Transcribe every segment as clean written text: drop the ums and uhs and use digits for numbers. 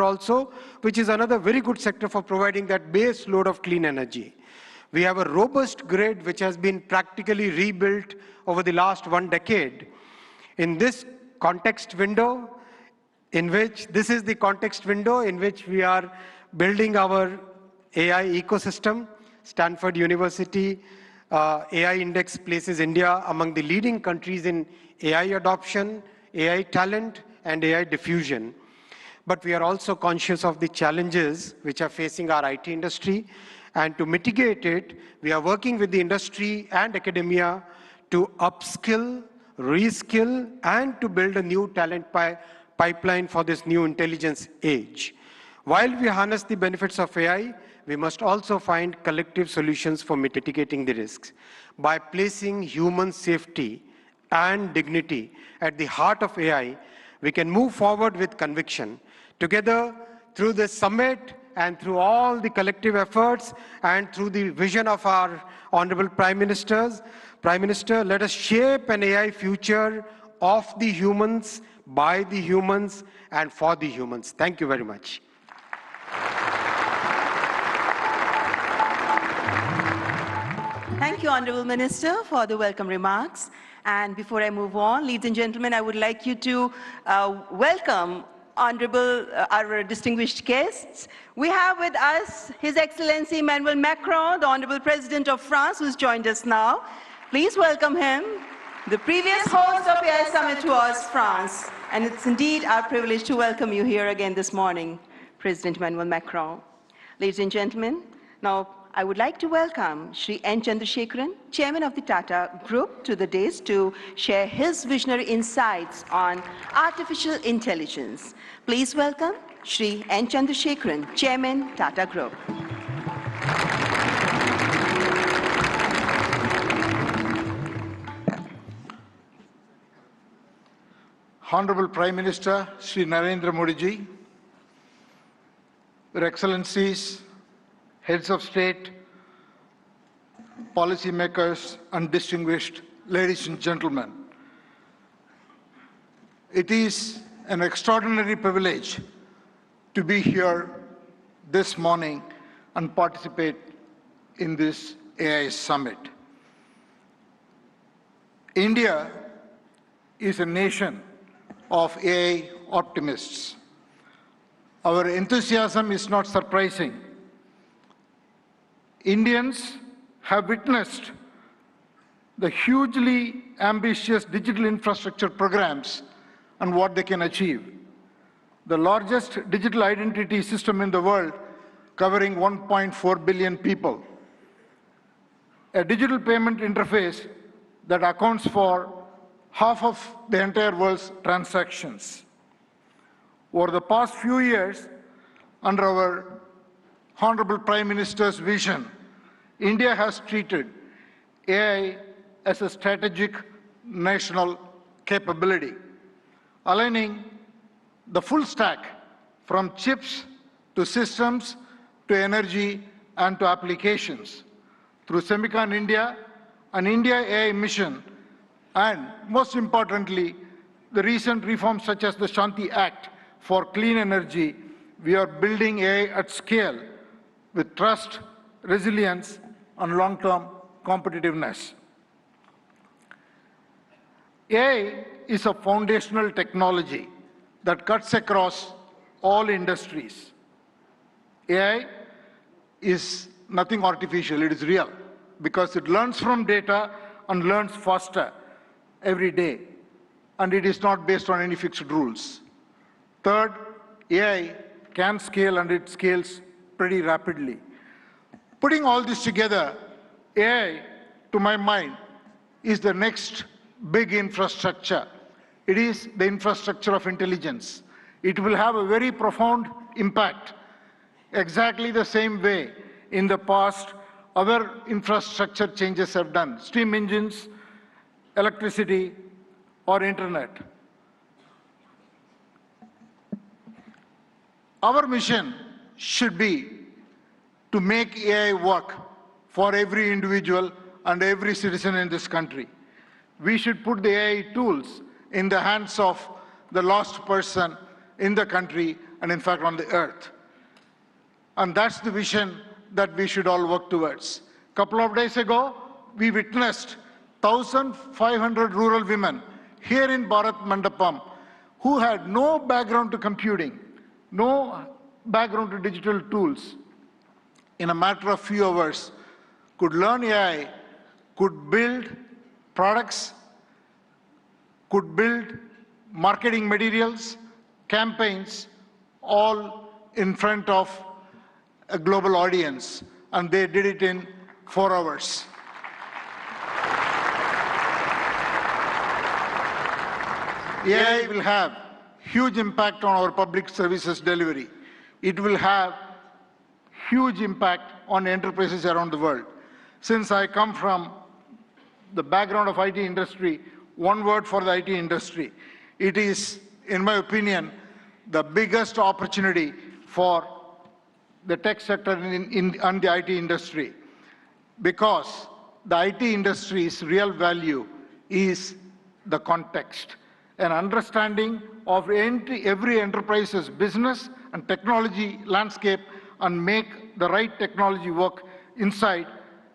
also, which is another very good sector for providing that base load of clean energy. We have a robust grid which has been practically rebuilt over the last 1 decade. In this context window, this is the context window in which we are building our AI ecosystem. Stanford University AI Index places India among the leading countries in AI adoption, AI talent, and AI diffusion. But we are also conscious of the challenges which are facing our IT industry. And to mitigate it, we are working with the industry and academia to upskill, reskill, and to build a new talent pipeline for this new intelligence age. While we harness the benefits of AI, we must also find collective solutions for mitigating the risks. By placing human safety and dignity at the heart of AI, we can move forward with conviction. Together, through this summit and through all the collective efforts and through the vision of our Honorable Prime Minister, let us shape an AI future of the humans, by the humans, and for the humans. Thank you very much. Thank you, Honorable Minister, for the welcome remarks. And before I move on, ladies and gentlemen, I would like you to welcome our distinguished guests. We have with us His Excellency Emmanuel Macron, the Honorable President of France, who's joined us now. Please welcome him. The previous host of AI Summit was France, and it's indeed our privilege to welcome you here again this morning, President Emmanuel Macron. Ladies and gentlemen, now I would like to welcome Shri N. Chandrasekaran, Chairman of the Tata Group, to the dais to share his visionary insights on artificial intelligence. Please welcome Shri N. Chandrasekaran, Chairman, Tata Group. Honorable Prime Minister Shri Narendra Modi ji, Your Excellencies, Heads of State, policymakers, and distinguished ladies and gentlemen. It is an extraordinary privilege to be here this morning and participate in this AI Summit. India is a nation of AI optimists. Our enthusiasm is not surprising. Indians have witnessed the hugely ambitious digital infrastructure programs and what they can achieve. The largest digital identity system in the world, covering 1.4 billion people. A digital payment interface that accounts for half of the entire world's transactions. Over the past few years, under our Honorable Prime Minister's vision, India has treated AI as a strategic national capability, aligning the full stack from chips to systems to energy and to applications through Semicon India, an India AI mission, and most importantly, the recent reforms such as the Shanti Act for clean energy. We are building AI at scale with trust, resilience, and long-term competitiveness. AI is a foundational technology that cuts across all industries. AI is nothing artificial, it is real, because it learns from data and learns faster every day, and it is not based on any fixed rules. Third, AI can scale, and it scales pretty rapidly. Putting all this together, AI, to my mind, is the next big infrastructure. It is the infrastructure of intelligence. It will have a very profound impact, exactly the same way in the past other infrastructure changes have done, steam engines, electricity, or internet. Our mission should be to make AI work for every individual and every citizen in this country. We should put the AI tools in the hands of the last person in the country and in fact on the earth. And that's the vision that we should all work towards. A couple of days ago, we witnessed 1,500 rural women here in Bharat Mandapam who had no background to computing, no background to digital tools. In a matter of few hours, could learn AI, could build products, could build marketing materials, campaigns, all in front of a global audience, and they did it in 4 hours. AI will have huge impact on our public services delivery. It will have huge impact on enterprises around the world. Since I come from the background of IT industry, one word for the IT industry, it is, in my opinion, the biggest opportunity for the tech sector and the IT industry, because the IT industry's real value is the context. An understanding of every enterprise's business and technology landscape and make the right technology work inside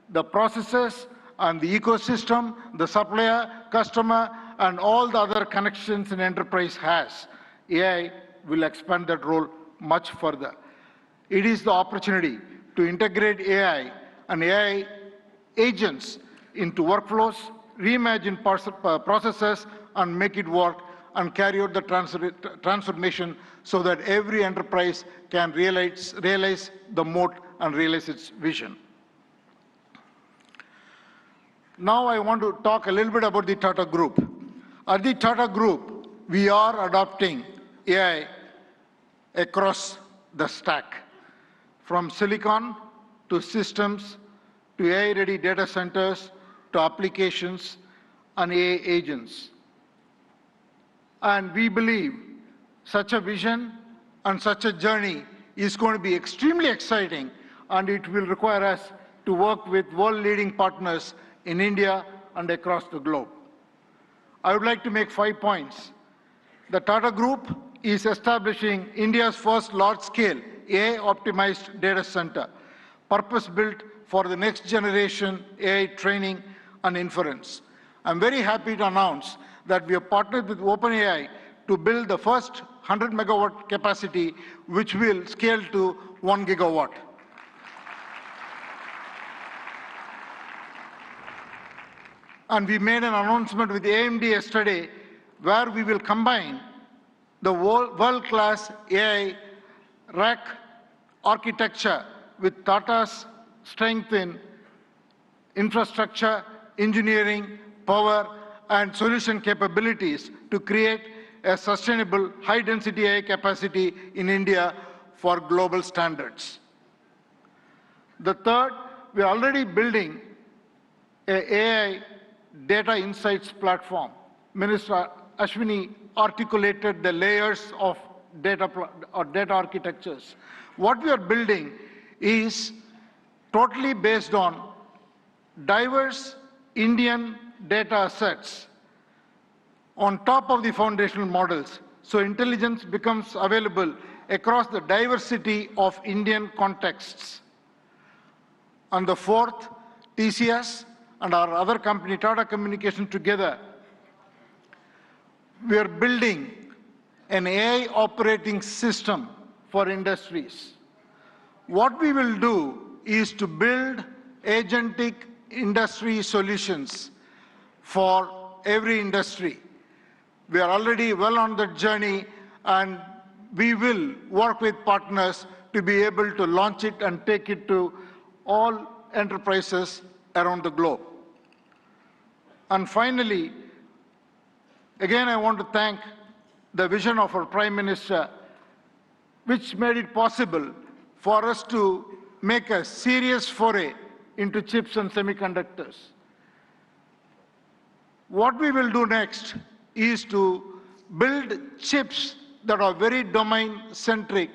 the processes and the ecosystem, the supplier, customer, and all the other connections an enterprise has. AI will expand that role much further. It is the opportunity to integrate AI and AI agents into workflows, reimagine processes, and make it work and carry out the transformation so that every enterprise can realize the moat and realize its vision. Now I want to talk a little bit about the Tata Group. At the Tata Group, we are adopting AI across the stack, from silicon to systems to AI-ready data centers to applications and AI agents. And we believe such a vision and such a journey is going to be extremely exciting, and it will require us to work with world-leading partners in India and across the globe. I would like to make 5 points. The Tata Group is establishing India's first large-scale AI-optimized data center, purpose-built for the next generation AI training and inference. I'm very happy to announce that we have partnered with OpenAI to build the first 100 megawatt capacity, which will scale to 1 gigawatt. And we made an announcement with AMD yesterday where we will combine the world-class AI rack architecture with Tata's strength in infrastructure, engineering, power, and solution capabilities to create a sustainable high-density AI capacity in India for global standards. The third, we are already building an AI data insights platform. Minister Ashwini articulated the layers of data architectures. What we are building is totally based on diverse Indian data sets on top of the foundational models, so intelligence becomes available across the diversity of Indian contexts. And the fourth, TCS and our other company, Tata Communications, together, we are building an AI operating system for industries. What we will do is to build agentic industry solutions for every industry. We are already well on that journey, and we will work with partners to be able to launch it and take it to all enterprises around the globe. And finally, again, I want to thank the vision of our Prime Minister, which made it possible for us to make a serious foray into chips and semiconductors. What we will do next is to build chips that are very domain-centric,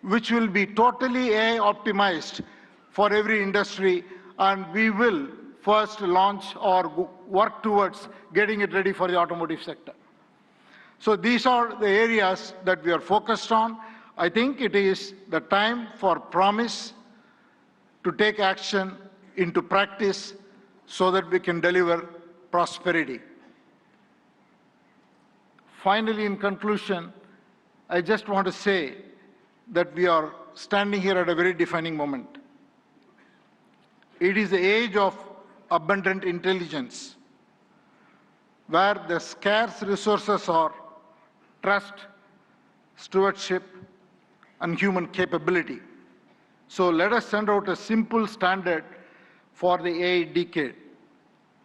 which will be totally AI-optimized for every industry, and we will first launch or work towards getting it ready for the automotive sector. So these are the areas that we are focused on. I think it is the time for promise to take action into practice so that we can deliver prosperity. Finally, in conclusion, I just want to say that we are standing here at a very defining moment. It is the age of abundant intelligence, where the scarce resources are trust, stewardship, and human capability. So let us send out a simple standard for the AI decade.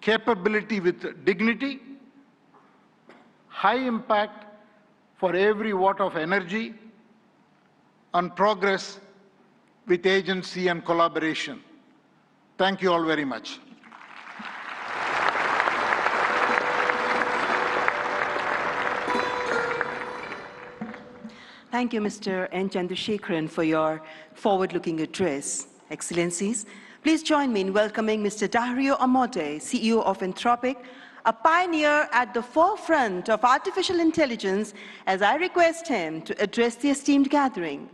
Capability with dignity, high impact for every watt of energy, and progress with agency and collaboration. Thank you all very much. Thank you, Mr. N. Chandrasekaran, for your forward-looking address. Excellencies, please join me in welcoming Mr. Dario Amodei, CEO of Anthropic, a pioneer at the forefront of artificial intelligence, as I request him to address the esteemed gathering.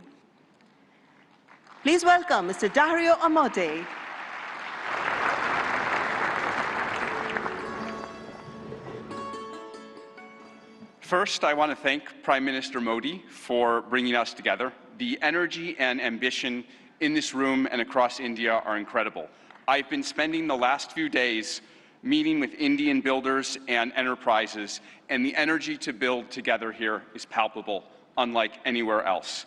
Please welcome Mr. Dario Amodei. First, I want to thank Prime Minister Modi for bringing us together. The energy and ambition in this room and across India are incredible. I've been spending the last few days meeting with Indian builders and enterprises, and the energy to build together here is palpable, unlike anywhere else.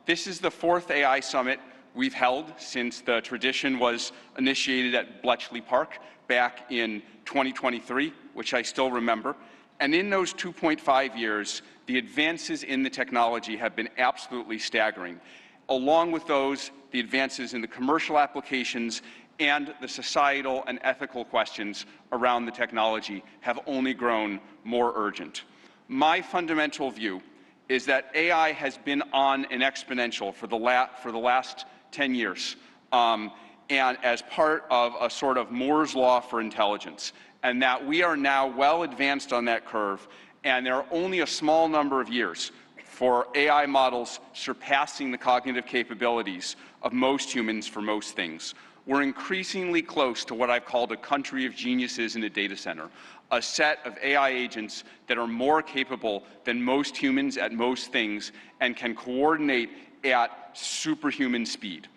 This is the 4th AI summit we've held since the tradition was initiated at Bletchley Park back in 2023, which I still remember. And in those 2.5 years, the advances in the technology have been absolutely staggering. Along with those, the advances in the commercial applications and the societal and ethical questions around the technology have only grown more urgent. My fundamental view is that AI has been on an exponential for the last 10 years, and as part of a sort of Moore's law for intelligence, and that we are now well advanced on that curve, and there are only a small number of years for AI models surpassing the cognitive capabilities of most humans for most things. We're increasingly close to what I've called a country of geniuses in a data center, a set of AI agents that are more capable than most humans at most things and can coordinate at superhuman speed.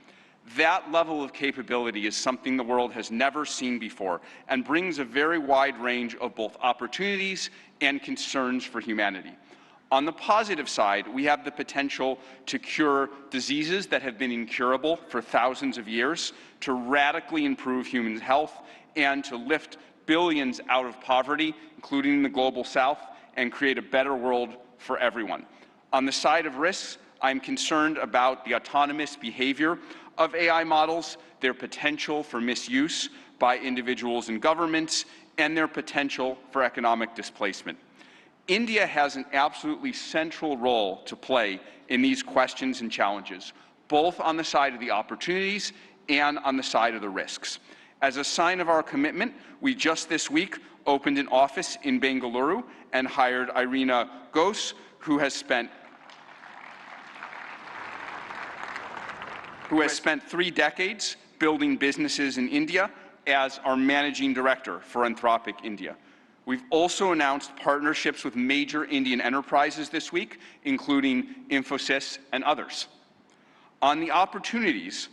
That level of capability is something the world has never seen before and brings a very wide range of both opportunities and concerns for humanity. On the positive side, we have the potential to cure diseases that have been incurable for thousands of years, to radically improve human health, and to lift billions out of poverty, including the global south, and create a better world for everyone. On the side of risks, I'm concerned about the autonomous behavior of AI models, their potential for misuse by individuals and governments, and their potential for economic displacement. India has an absolutely central role to play in these questions and challenges, both on the side of the opportunities and on the side of the risks. As a sign of our commitment, we just this week opened an office in Bengaluru and hired Irina Ghose, who has spent 3 decades building businesses in India as our managing director for Anthropic India. We've also announced partnerships with major Indian enterprises this week, including Infosys and others. On the opportunities,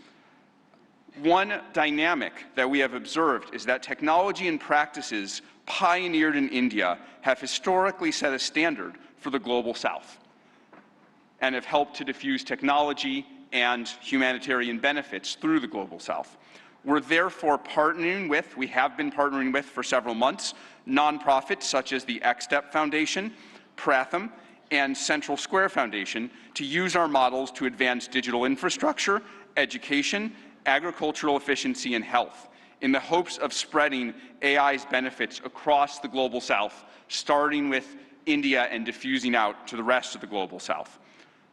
one dynamic that we have observed is that technology and practices pioneered in India have historically set a standard for the global south and have helped to diffuse technology and humanitarian benefits through the global south. We're therefore we have been partnering with for several months, nonprofits such as the X-Step Foundation, Pratham, and Central Square Foundation to use our models to advance digital infrastructure, education, agricultural efficiency, and health, in the hopes of spreading AI's benefits across the global south, starting with India and diffusing out to the rest of the global south.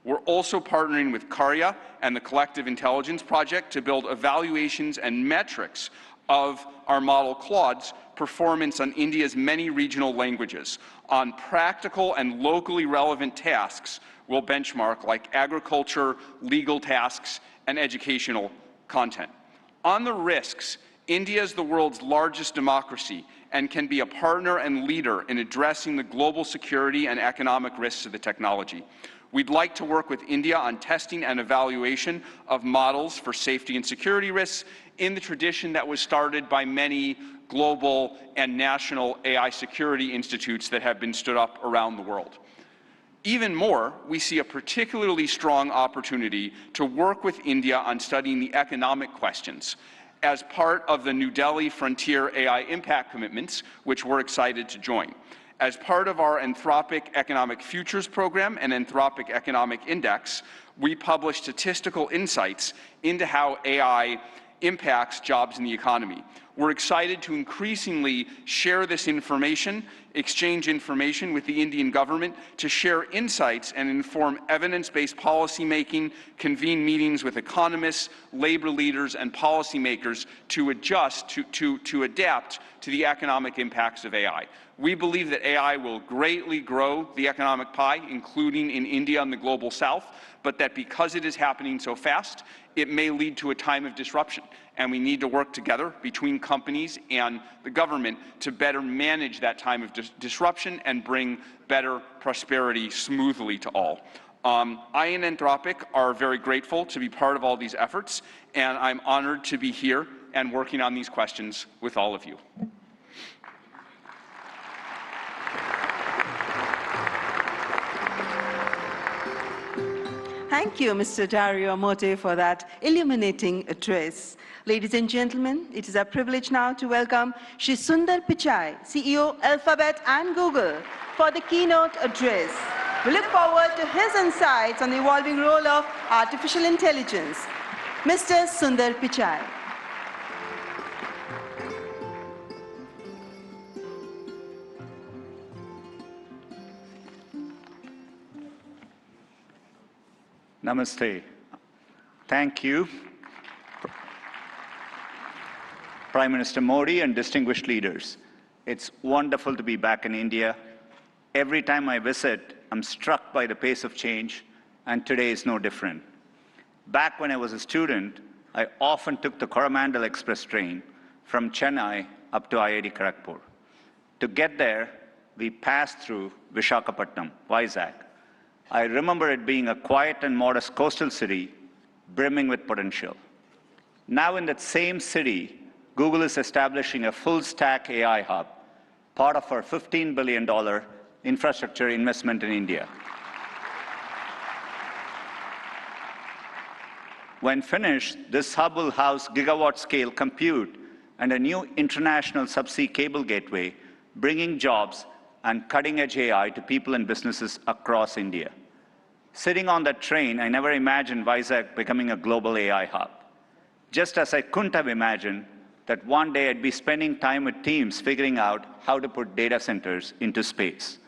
We're also partnering with Karya and the Collective Intelligence Project to build evaluations and metrics of our model Claude's performance on India's many regional languages. On practical and locally relevant tasks, we'll benchmark like agriculture, legal tasks, and educational content. On the risks, India is the world's largest democracy and can be a partner and leader in addressing the global security and economic risks of the technology. We'd like to work with India on testing and evaluation of models for safety and security risks in the tradition that was started by many global and national AI security institutes that have been stood up around the world. Even more, we see a particularly strong opportunity to work with India on studying the economic questions as part of the New Delhi Frontier AI Impact Commitments, which we're excited to join. As part of our Anthropic Economic Futures Program and Anthropic Economic Index, we publish statistical insights into how AI impacts jobs in the economy. We're excited to increasingly share this information, exchange information with the Indian government to share insights and inform evidence-based policymaking, convene meetings with economists, labor leaders, and policymakers to adjust, to adapt to the economic impacts of AI. We believe that AI will greatly grow the economic pie, including in India and the global south, but that because it is happening so fast, it may lead to a time of disruption. And we need to work together between companies and the government to better manage that time of disruption and bring better prosperity smoothly to all. I and Anthropic are very grateful to be part of all these efforts, and I'm honored to be here and working on these questions with all of you. Thank you, Mr. Dario Amodei, for that illuminating address. Ladies and gentlemen, it is our privilege now to welcome Shri Sundar Pichai, CEO, Alphabet and Google, for the keynote address. We look forward to his insights on the evolving role of artificial intelligence. Mr. Sundar Pichai. Namaste. Thank you, Prime Minister Modi and distinguished leaders. It's wonderful to be back in India. Every time I visit, I'm struck by the pace of change, and today is no different. Back when I was a student, I often took the Coromandel Express train from Chennai up to IIT Kharagpur. To get there, we passed through Visakhapatnam, Vizag. I remember it being a quiet and modest coastal city, brimming with potential. Now in that same city, Google is establishing a full-stack AI hub, part of our $15 billion infrastructure investment in India. When finished, this hub will house gigawatt-scale compute and a new international subsea cable gateway, bringing jobs and cutting-edge AI to people and businesses across India. Sitting on that train, I never imagined Vizag becoming a global AI hub. Just as I couldn't have imagined that one day I'd be spending time with teams figuring out how to put data centers into space.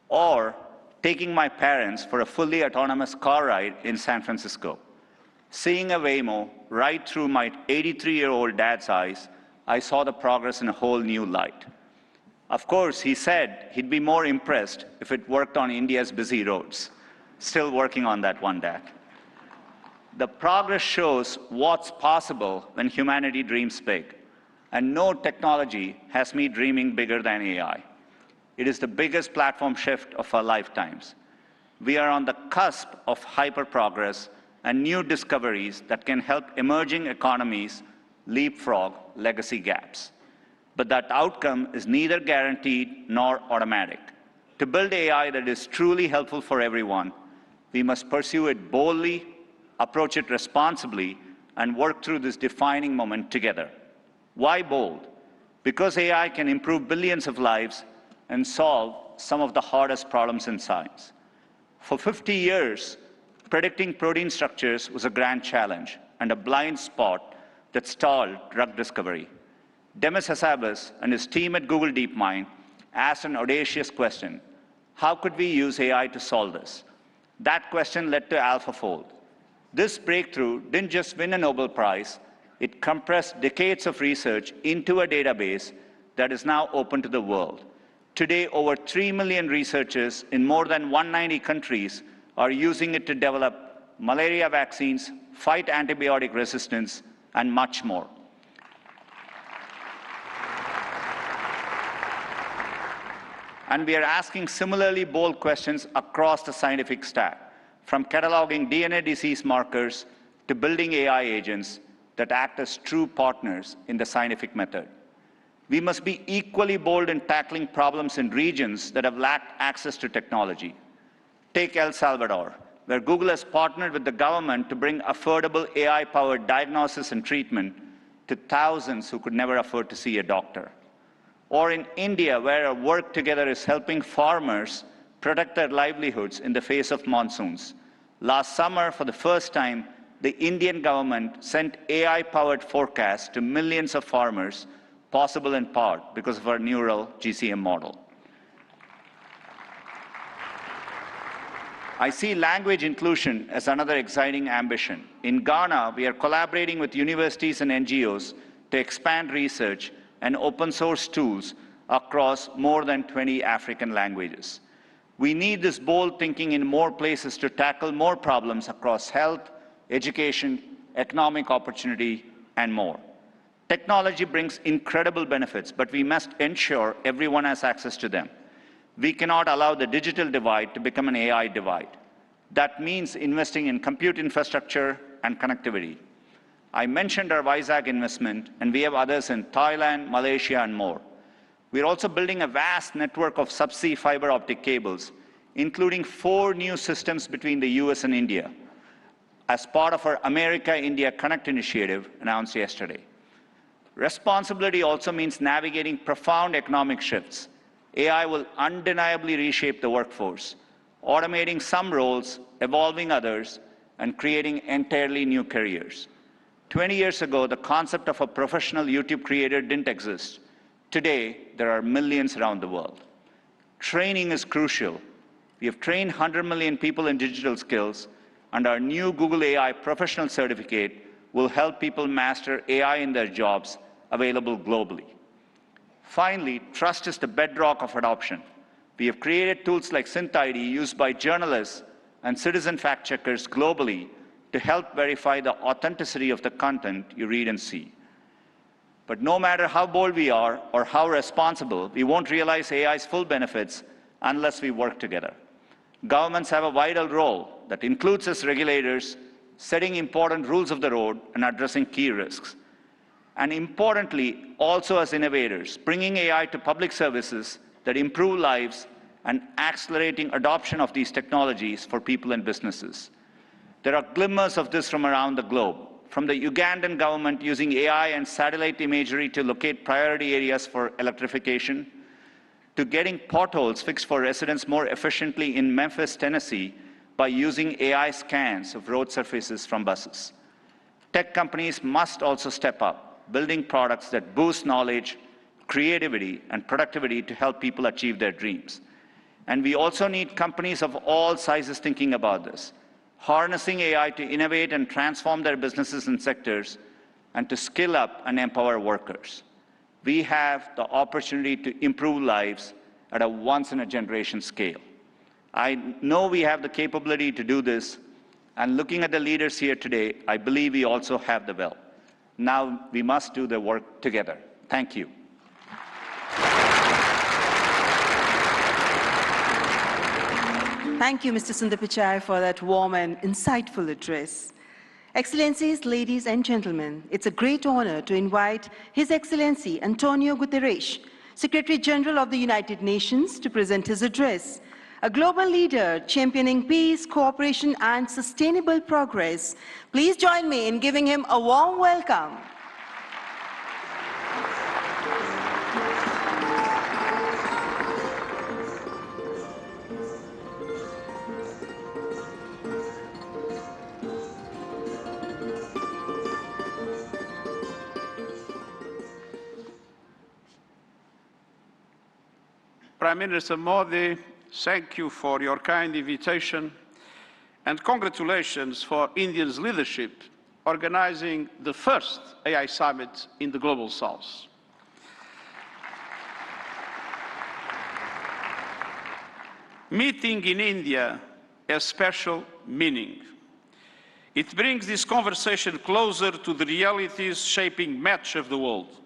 Or taking my parents for a fully autonomous car ride in San Francisco. Seeing a Waymo right through my 83-year-old dad's eyes, I saw the progress in a whole new light. Of course, he said he'd be more impressed if it worked on India's busy roads. Still working on that one, Dad. The progress shows what's possible when humanity dreams big. And no technology has me dreaming bigger than AI. It is the biggest platform shift of our lifetimes. We are on the cusp of hyper-progress and new discoveries that can help emerging economies leapfrog legacy gaps. But that outcome is neither guaranteed nor automatic. To build AI that is truly helpful for everyone, we must pursue it boldly, approach it responsibly, and work through this defining moment together. Why bold? Because AI can improve billions of lives and solve some of the hardest problems in science. For 50 years, predicting protein structures was a grand challenge and a blind spot that stalled drug discovery. Demis Hassabis and his team at Google DeepMind asked an audacious question: how could we use AI to solve this? That question led to AlphaFold. This breakthrough didn't just win a Nobel Prize, It compressed decades of research into a database that is now open to the world. Today, over 3 million researchers in more than 190 countries are using it to develop malaria vaccines, fight antibiotic resistance, and much more. And we are asking similarly bold questions across the scientific stack, from cataloging DNA disease markers to building AI agents that act as true partners in the scientific method. We must be equally bold in tackling problems in regions that have lacked access to technology. Take El Salvador, where Google has partnered with the government to bring affordable AI-powered diagnosis and treatment to thousands who could never afford to see a doctor. Or in India, where our work together is helping farmers protect their livelihoods in the face of monsoons. Last summer, for the first time, the Indian government sent AI-powered forecasts to millions of farmers, possible in part because of our neural GCM model. I see language inclusion as another exciting ambition. In Ghana, we are collaborating with universities and NGOs to expand research and open source tools across more than 20 African languages. We need this bold thinking in more places to tackle more problems across health, education, economic opportunity, and more. Technology brings incredible benefits, but we must ensure everyone has access to them. We cannot allow the digital divide to become an AI divide. That means investing in compute infrastructure and connectivity. I mentioned our Vizag investment, and we have others in Thailand, Malaysia, and more. We're also building a vast network of subsea fiber optic cables, including 4 new systems between the US and India, as part of our America-India Connect initiative announced yesterday. Responsibility also means navigating profound economic shifts. AI will undeniably reshape the workforce, automating some roles, evolving others, and creating entirely new careers. 20 years ago, the concept of a professional YouTube creator didn't exist. Today, there are millions around the world. Training is crucial. We have trained 100 million people in digital skills, and our new Google AI Professional Certificate will help people master AI in their jobs, available globally. Finally, trust is the bedrock of adoption. We have created tools like SynthID used by journalists and citizen fact-checkers globally to help verify the authenticity of the content you read and see. But no matter how bold we are or how responsible, we won't realize AI's full benefits unless we work together. Governments have a vital role that includes as regulators, setting important rules of the road and addressing key risks. And importantly, also as innovators, bringing AI to public services that improve lives and accelerating adoption of these technologies for people and businesses. There are glimmers of this from around the globe, from the Ugandan government using AI and satellite imagery to locate priority areas for electrification, to getting potholes fixed for residents more efficiently in Memphis, Tennessee, by using AI scans of road surfaces from buses. Tech companies must also step up, building products that boost knowledge, creativity, and productivity to help people achieve their dreams. And we also need companies of all sizes thinking about this, harnessing AI to innovate and transform their businesses and sectors, and to skill up and empower workers. We have the opportunity to improve lives at a once-in-a-generation scale. I know we have the capability to do this, and looking at the leaders here today, I believe we also have the will. Now we must do the work together. Thank you. Thank you, Mr. Sundar Pichai, for that warm and insightful address. Excellencies, ladies and gentlemen, it's a great honor to invite His Excellency António Guterres, Secretary General of the United Nations, to present his address. A global leader championing peace, cooperation, and sustainable progress. Please join me in giving him a warm welcome. Prime Minister Modi, thank you for your kind invitation and congratulations for India's leadership organizing the first AI summit in the Global South. Meeting in India has special meaning. It brings this conversation closer to the realities shaping much of the world.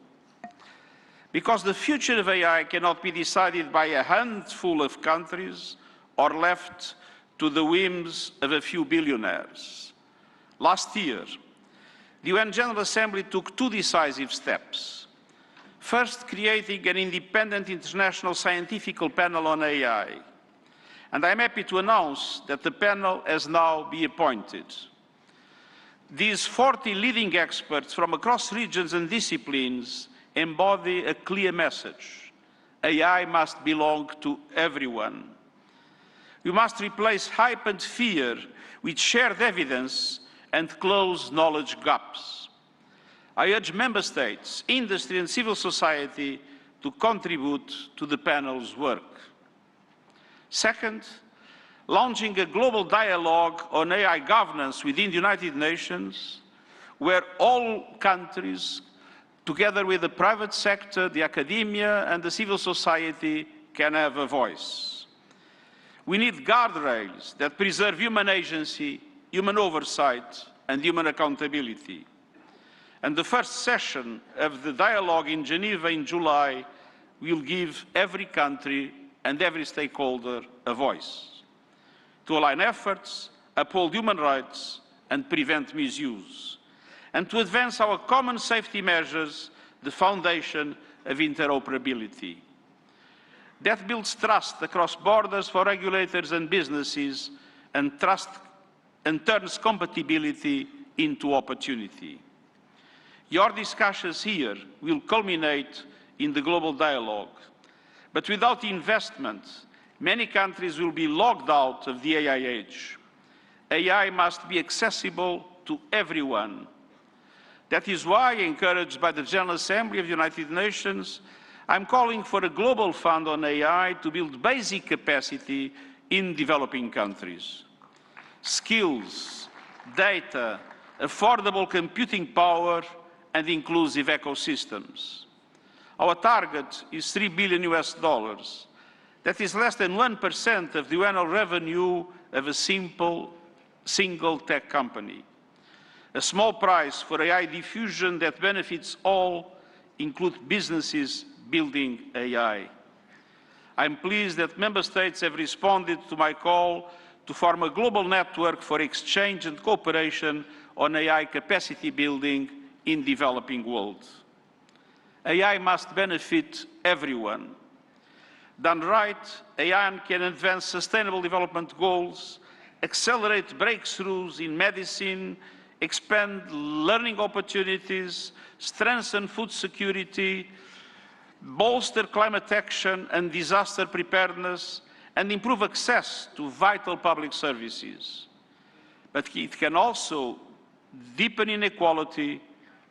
Because the future of AI cannot be decided by a handful of countries or left to the whims of a few billionaires. Last year, the UN General Assembly took two decisive steps. First, creating an independent international scientific panel on AI. And I'm happy to announce that the panel has now been appointed. These 40 leading experts from across regions and disciplines embody a clear message. AI must belong to everyone. We must replace hype and fear with shared evidence and close knowledge gaps. I urge member states, industry and civil society to contribute to the panel's work. Second, launching a global dialogue on AI governance within the United Nations, where all countries, together with the private sector, the academia and the civil society, can have a voice. We need guardrails that preserve human agency, human oversight and human accountability. And the first session of the dialogue in Geneva in July will give every country and every stakeholder a voice. To align efforts, uphold human rights and prevent misuse. And to advance our common safety measures, the foundation of interoperability. That builds trust across borders for regulators and businesses and turns compatibility into opportunity. Your discussions here will culminate in the global dialogue. But without investment, many countries will be locked out of the AI age. AI must be accessible to everyone. That is why, encouraged by the General Assembly of the United Nations, I'm calling for a global fund on AI to build basic capacity in developing countries. Skills, data, affordable computing power, and inclusive ecosystems. Our target is $3 billion US. That is less than 1% of the annual revenue of a single tech company. A small price for AI diffusion that benefits all, include businesses building AI. I'm pleased that member states have responded to my call to form a global network for exchange and cooperation on AI capacity building in developing world. AI must benefit everyone. Done right, AI can advance sustainable development goals, accelerate breakthroughs in medicine, expand learning opportunities, strengthen food security, bolster climate action and disaster preparedness, and improve access to vital public services. But it can also deepen inequality,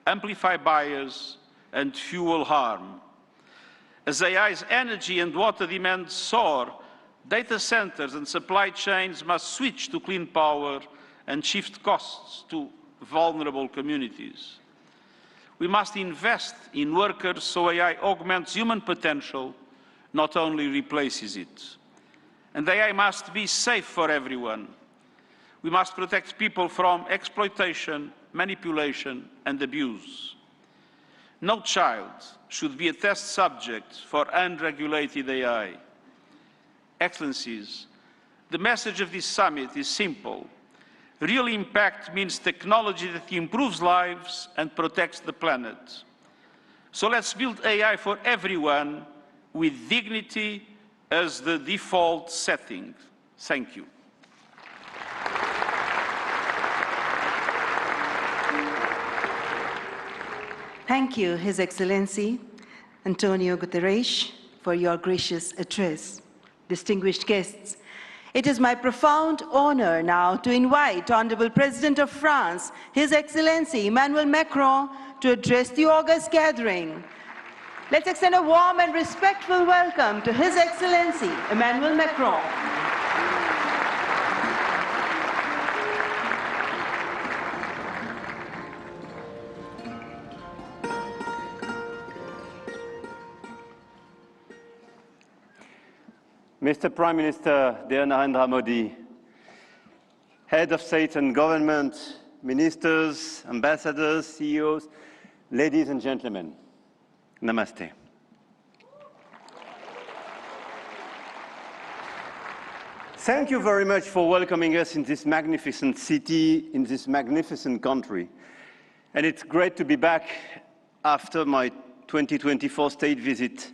amplify bias, and fuel harm. As AI's energy and water demands soar, data centers and supply chains must switch to clean power and shift costs to vulnerable communities. We must invest in workers so AI augments human potential, not only replaces it. And AI must be safe for everyone. We must protect people from exploitation, manipulation, and abuse. No child should be a test subject for unregulated AI. Excellencies, the message of this summit is simple. Real impact means technology that improves lives and protects the planet. So let's build AI for everyone with dignity as the default setting. Thank you. Thank you, His Excellency, António Guterres, for your gracious address. Distinguished guests, it is my profound honor now to invite Honorable President of France, His Excellency Emmanuel Macron, to address the august gathering. Let's extend a warm and respectful welcome to His Excellency Emmanuel Macron. Mr. Prime Minister, dear Narendra Modi, Head of State and Government, Ministers, Ambassadors, CEOs, ladies and gentlemen, Namaste. Thank you very much for welcoming us in this magnificent city, in this magnificent country. And it's great to be back after my 2024 state visit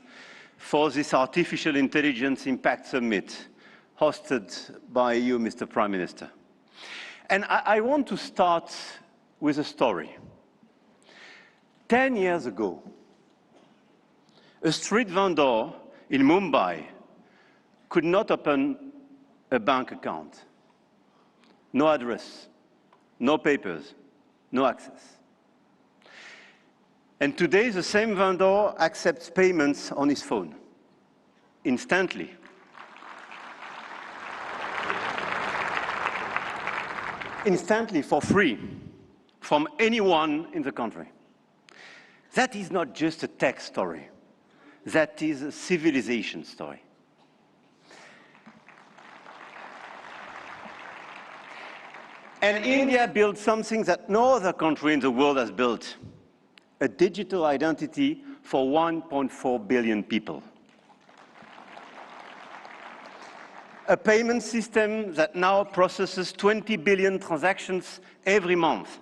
for this Artificial Intelligence Impact Summit hosted by you, Mr. Prime Minister. And I want to start with a story. 10 years ago, a street vendor in Mumbai could not open a bank account. No address, no papers, no access. And today, the same vendor accepts payments on his phone, instantly. Instantly, for free, from anyone in the country. That is not just a tech story. That is a civilization story. And India built something that no other country in the world has built, a digital identity for 1.4 billion people. A payment system that now processes 20 billion transactions every month.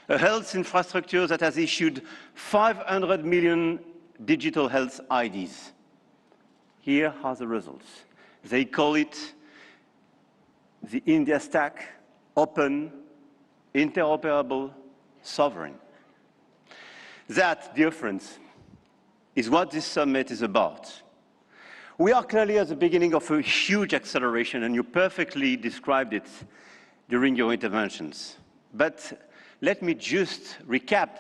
A health infrastructure that has issued 500 million digital health IDs. Here are the results. They call it the India Stack, open, interoperable, sovereign. That, dear friends, is what this summit is about. We are clearly at the beginning of a huge acceleration, and you perfectly described it during your interventions. But let me just recap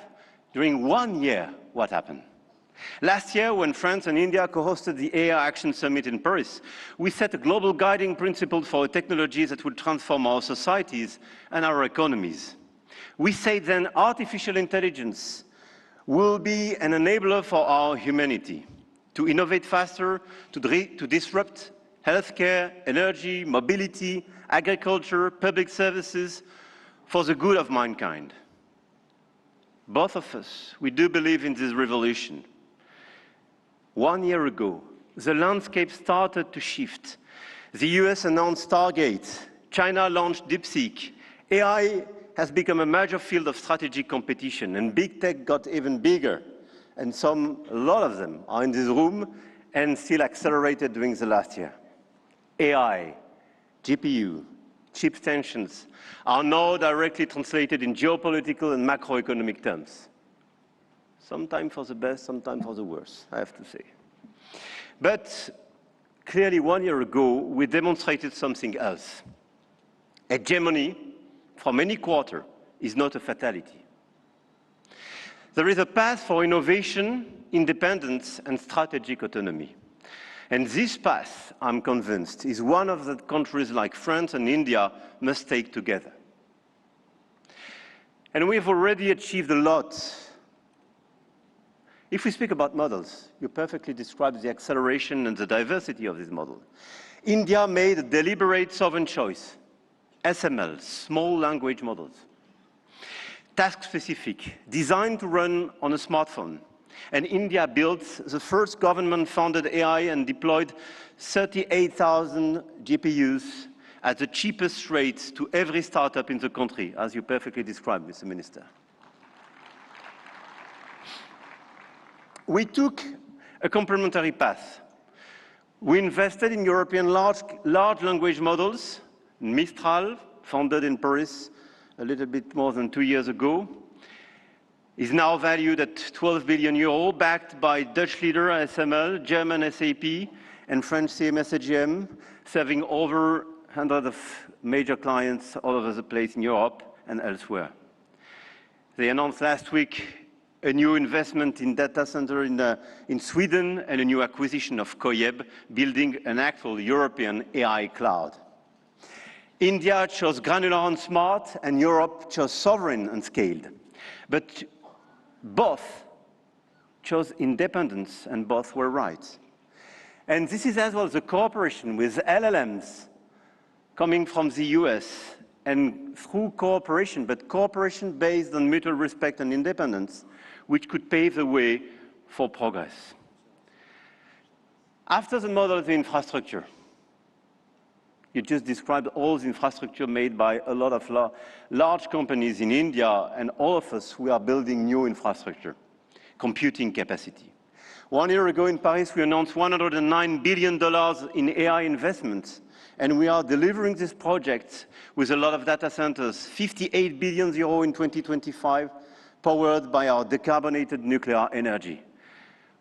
during 1 year what happened. Last year, when France and India co-hosted the AI Action Summit in Paris, we set a global guiding principle for technologies that would transform our societies and our economies. We said then artificial intelligence will be an enabler for our humanity, to innovate faster, to disrupt healthcare, energy, mobility, agriculture, public services, for the good of mankind. Both of us, we do believe in this revolution. 1 year ago, the landscape started to shift. The US announced Stargate, China launched DeepSeek, AI has become a major field of strategic competition, and big tech got even bigger. And a lot of them are in this room and still accelerated during the last year. AI, GPU, chip tensions are now directly translated in geopolitical and macroeconomic terms. Sometimes for the best, sometimes for the worst, I have to say. But clearly 1 year ago, we demonstrated something else. Hegemony from any quarter is not a fatality. There is a path for innovation, independence, and strategic autonomy. And this path, I'm convinced, is one of the countries like France and India must take together. And we've already achieved a lot. If we speak about models, you perfectly described the acceleration and the diversity of this model. India made a deliberate sovereign choice. SML, small language models. Task-specific, designed to run on a smartphone. And India built the first government-funded AI and deployed 38,000 GPUs at the cheapest rates to every startup in the country, as you perfectly described, Mr. Minister. We took a complementary path. We invested in European large language models, Mistral, founded in Paris a little bit more than 2 years ago, is now valued at 12 billion euro, backed by Dutch leader SML, German SAP, and French CMS AGM, serving over 100 of major clients all over the place in Europe and elsewhere. They announced last week a new investment in data center in Sweden and a new acquisition of Koyeb, building an actual European AI cloud. India chose granular and smart, and Europe chose sovereign and scaled. But both chose independence, and both were right. And this is as well the cooperation with LLMs coming from the US, and through cooperation, but cooperation based on mutual respect and independence, which could pave the way for progress. After the model of the infrastructure, you just described all the infrastructure made by a lot of large companies in India, and all of us, we are building new infrastructure, computing capacity. 1 year ago in Paris, we announced $109 billion in AI investments, and we are delivering this project with a lot of data centers, 58 billion euro in 2025, powered by our decarbonated nuclear energy.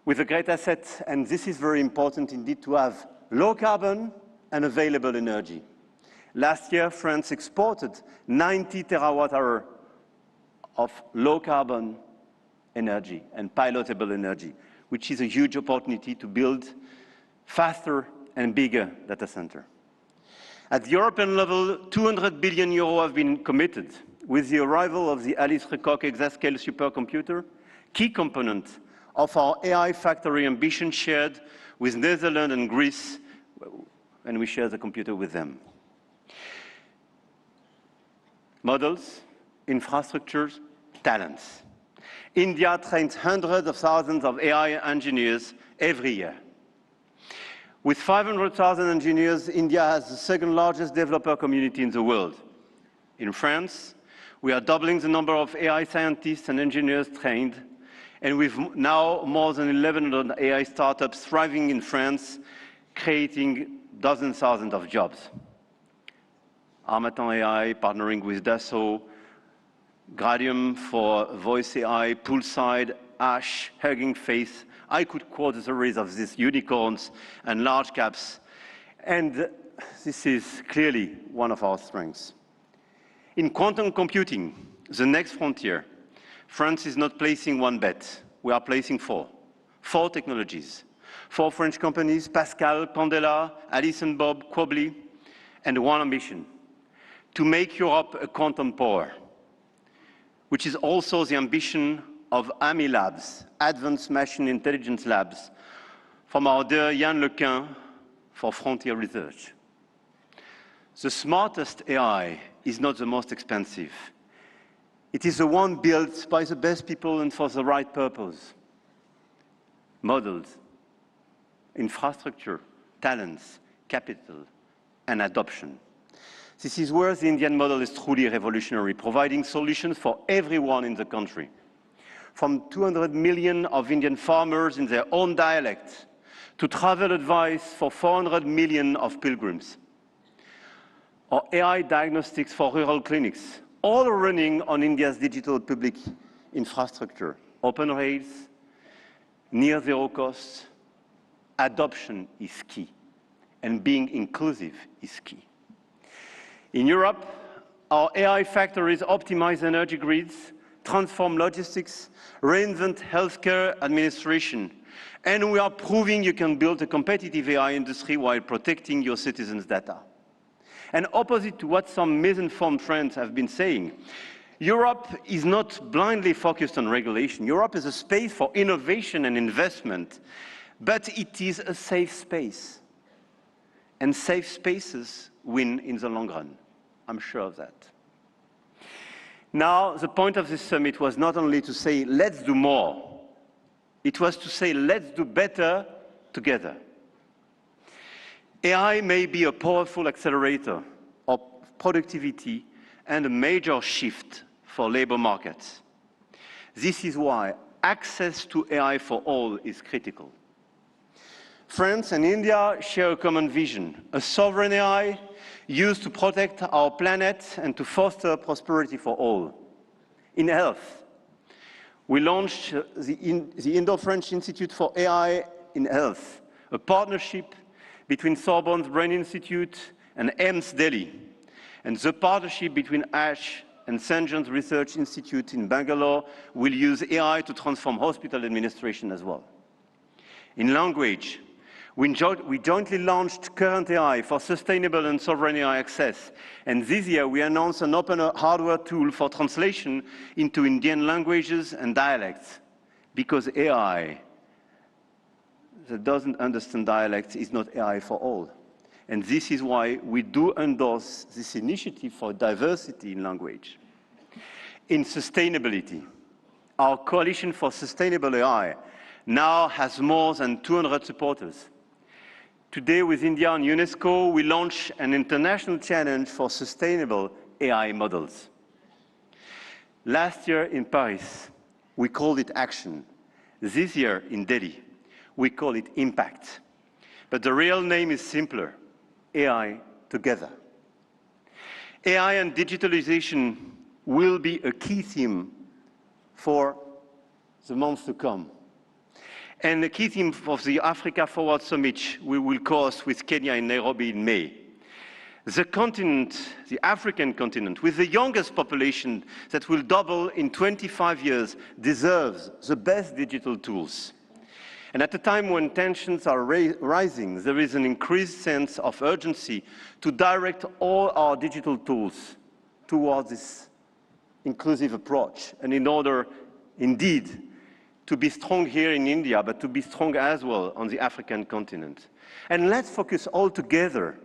With a great asset, and this is very important indeed, to have low carbon and available energy. Last year, France exported 90 terawatt-hours of low carbon energy and pilotable energy, which is a huge opportunity to build faster and bigger data center. At the European level, 200 billion euro have been committed with the arrival of the Alice Lecoq exascale supercomputer, key component of our AI factory ambition shared with Netherlands and Greece, and we share the computer with them. Models, infrastructures, talents. India trains hundreds of thousands of AI engineers every year. With 500,000 engineers, India has the second largest developer community in the world. In France, we are doubling the number of AI scientists and engineers trained, and we've now more than 1,100 AI startups thriving in France, creating dozens, thousands of jobs. Harmattan AI partnering with Dassault, Gradium for voice AI, Poolside, Ash, Hugging Face. I could quote a series of these unicorns and large caps, and this is clearly one of our strengths. In quantum computing, the next frontier, France is not placing one bet. We are placing four technologies. 4 French companies, Pascal, Pandela, Alice and Bob, Quobly, and one ambition, to make Europe a quantum power, which is also the ambition of AMI Labs, Advanced Machine Intelligence Labs, from our dear Yann Lequin for Frontier Research. The smartest AI is not the most expensive. It is the one built by the best people and for the right purpose. Models, infrastructure, talents, capital, and adoption. This is where the Indian model is truly revolutionary, providing solutions for everyone in the country. From 200 million of Indian farmers in their own dialect, to travel advice for 400 million of pilgrims, or AI diagnostics for rural clinics, all running on India's digital public infrastructure. Open rails, near zero costs, adoption is key, and being inclusive is key. In Europe, our AI factories optimize energy grids, transform logistics, reinvent healthcare administration, and we are proving you can build a competitive AI industry while protecting your citizens' data. And opposite to what some misinformed friends have been saying, Europe is not blindly focused on regulation. Europe is a space for innovation and investment, but it is a safe space. And safe spaces win in the long run. I'm sure of that. Now, the point of this summit was not only to say, let's do more. It was to say, let's do better together. AI may be a powerful accelerator of productivity and a major shift for labor markets. This is why access to AI for all is critical. France and India share a common vision, a sovereign AI used to protect our planet and to foster prosperity for all. In health, we launched the Indo-French Institute for AI in Health, a partnership between Sorbonne's Brain Institute and AIIMS Delhi, and the partnership between ASH and St. John's Research Institute in Bangalore will use AI to transform hospital administration as well. In language, we jointly launched Current AI for sustainable and sovereign AI access. And this year, we announced an open hardware tool for translation into Indian languages and dialects. Because AI, that doesn't understand dialects is not AI for all. And this is why we do endorse this initiative for diversity in language. In sustainability, our Coalition for Sustainable AI now has more than 200 supporters. Today, with India and UNESCO, we launch an international challenge for sustainable AI models. Last year in Paris, we called it action. This year in Delhi, we call it impact. But the real name is simpler, AI together. AI and digitalization will be a key theme for the months to come. And the key theme of the Africa Forward Summit we will course with Kenya in Nairobi in May. The continent, the African continent, with the youngest population that will double in 25 years, deserves the best digital tools. And at a time when tensions are rising, there is an increased sense of urgency to direct all our digital tools towards this inclusive approach. And in order, indeed, to be strong here in India, but to be strong as well on the African continent. And let's focus all together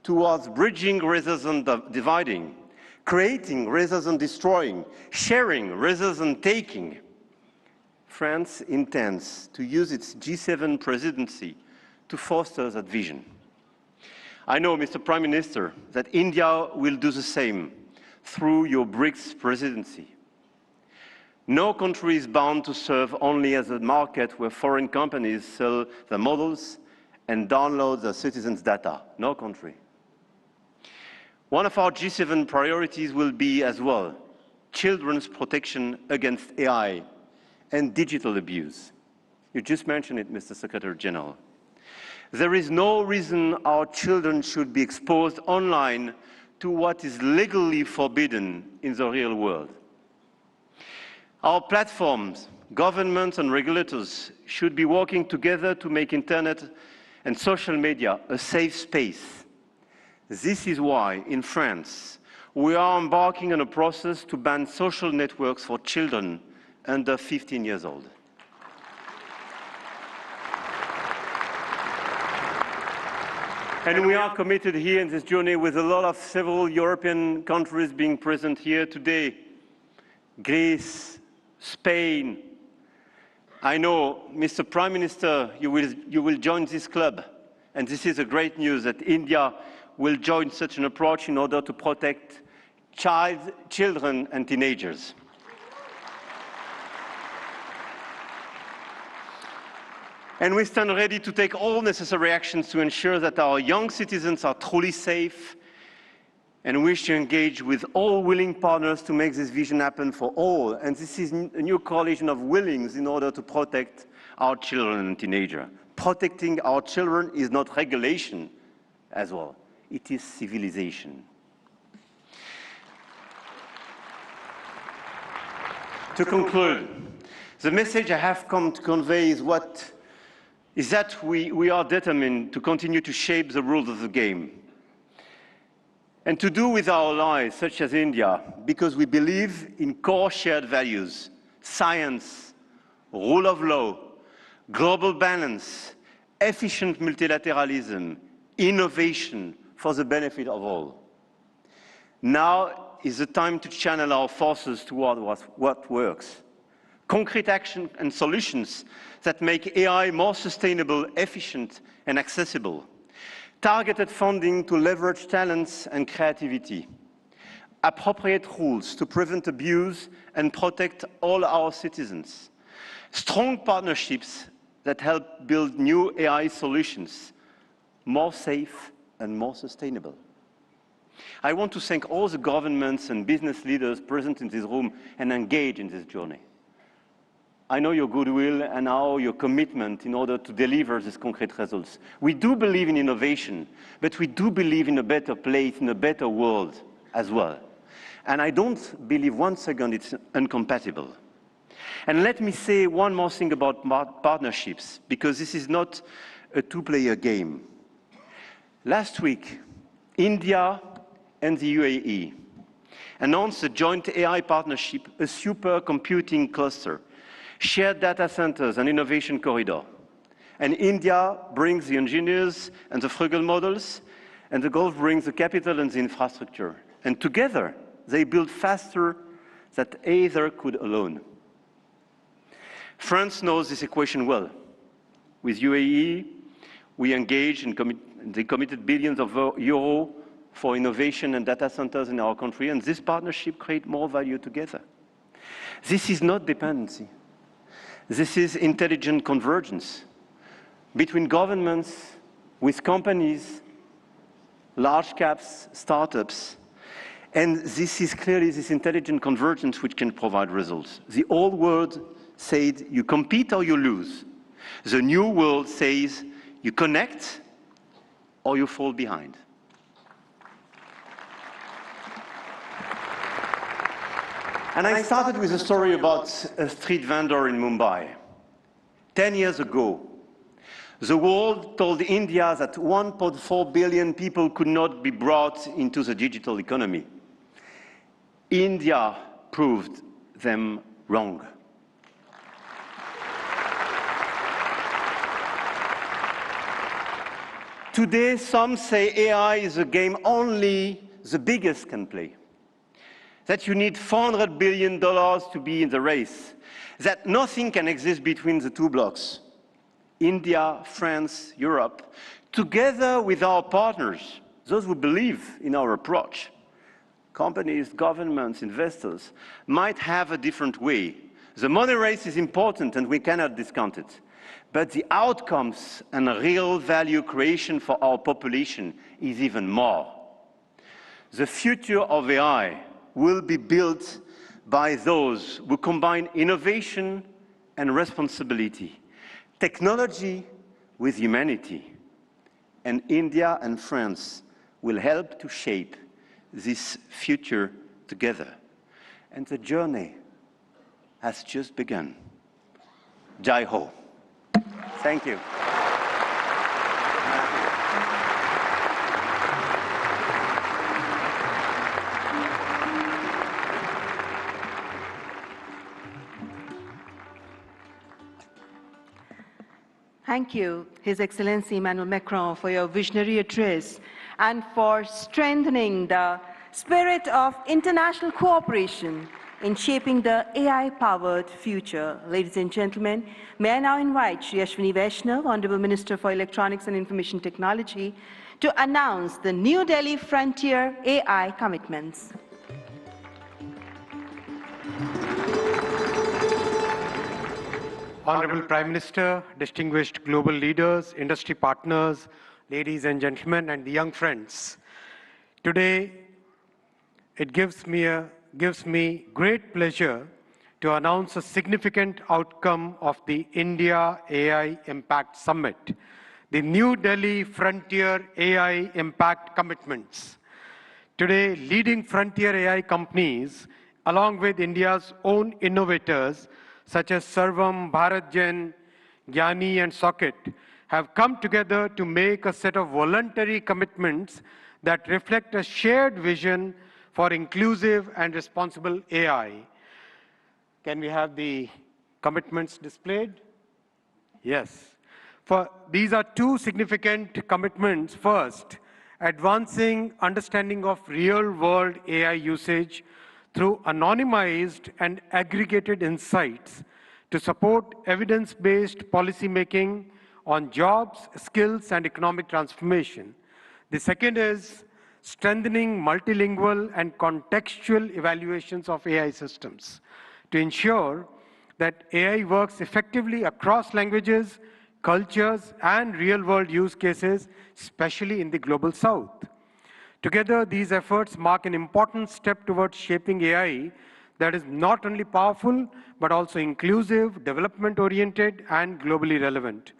towards bridging rather than dividing, creating rather than destroying, sharing rather than taking. France intends to use its G7 presidency to foster that vision. I know, Mr. Prime Minister, that India will do the same through your BRICS presidency. No country is bound to serve only as a market where foreign companies sell their models and download their citizens' data. No country. One of our G7 priorities will be as well children's protection against AI and digital abuse. You just mentioned it, Mr. Secretary General. There is no reason our children should be exposed online to what is legally forbidden in the real world. Our platforms, governments and regulators should be working together to make internet and social media a safe space. This is why, in France, we are embarking on a process to ban social networks for children under 15 years old. And we are committed here in this journey with a lot of several European countries being present here today. Greece, Spain. I know, Mr. Prime Minister, you will join this club. And this is a great news that India will join such an approach in order to protect children and teenagers. And we stand ready to take all necessary actions to ensure that our young citizens are truly safe, and wish to engage with all willing partners to make this vision happen for all. And this is a new coalition of willings in order to protect our children and teenagers. Protecting our children is not regulation as well. It is civilization. To conclude, the message I have come to convey is that we are determined to continue to shape the rules of the game. And to do with our allies, such as India, because we believe in core shared values, science, rule of law, global balance, efficient multilateralism, innovation for the benefit of all. Now is the time to channel our forces toward what works. Concrete action and solutions that make AI more sustainable, efficient, and accessible. Targeted funding to leverage talents and creativity. Appropriate rules to prevent abuse and protect all our citizens. Strong partnerships that help build new AI solutions, more safe and more sustainable. I want to thank all the governments and business leaders present in this room and engaged in this journey. I know your goodwill and your commitment in order to deliver these concrete results. We do believe in innovation, but we do believe in a better place, in a better world as well. And I don't believe one second it's incompatible. And let me say one more thing about partnerships, because this is not a two-player game. Last week, India and the UAE announced a joint AI partnership, a supercomputing cluster, shared data centers and innovation corridor. And India brings the engineers and the frugal models, and the Gulf brings the capital and the infrastructure. And together, they build faster than either could alone. France knows this equation well. With UAE, we engaged and they committed billions of euros for innovation and data centers in our country, and this partnership creates more value together. This is not dependency. This is intelligent convergence between governments, with companies, large caps, startups, and this is clearly this intelligent convergence which can provide results. The old world said you compete or you lose. The new world says you connect or you fall behind. And I started with a story about a street vendor in Mumbai. 10 years ago, the world told India that 1.4 billion people could not be brought into the digital economy. India proved them wrong. Today, some say AI is a game only the biggest can play. That you need $400 billion to be in the race. That nothing can exist between the two blocks. India, France, Europe, together with our partners, those who believe in our approach, companies, governments, investors, might have a different way. The money race is important and we cannot discount it. But the outcomes and real value creation for our population is even more. The future of AI will be built by those who combine innovation and responsibility, technology with humanity. And India and France will help to shape this future together. And the journey has just begun. Jai Ho. Thank you. Thank you, His Excellency Emmanuel Macron, for your visionary address and for strengthening the spirit of international cooperation in shaping the AI-powered future. Ladies and gentlemen, may I now invite Shri Ashwini Vaishnav, Honorable Minister for Electronics and Information Technology, to announce the New Delhi Frontier AI commitments. Honorable Prime Minister, distinguished global leaders, industry partners, ladies and gentlemen, and the young friends. Today, it gives me great pleasure to announce a significant outcome of the India AI Impact Summit, the New Delhi Frontier AI Impact Commitments. Today, leading frontier AI companies, along with India's own innovators, such as Sarvam, BharatGen, Gyani, and Socket, have come together to make a set of voluntary commitments that reflect a shared vision for inclusive and responsible AI. Can we have the commitments displayed? Yes. These are two significant commitments. First, advancing understanding of real-world AI usage through anonymized and aggregated insights to support evidence-based policymaking on jobs, skills, and economic transformation. The second is strengthening multilingual and contextual evaluations of AI systems to ensure that AI works effectively across languages, cultures, and real-world use cases, especially in the Global South. Together, these efforts mark an important step towards shaping AI that is not only powerful, but also inclusive, development-oriented, and globally relevant.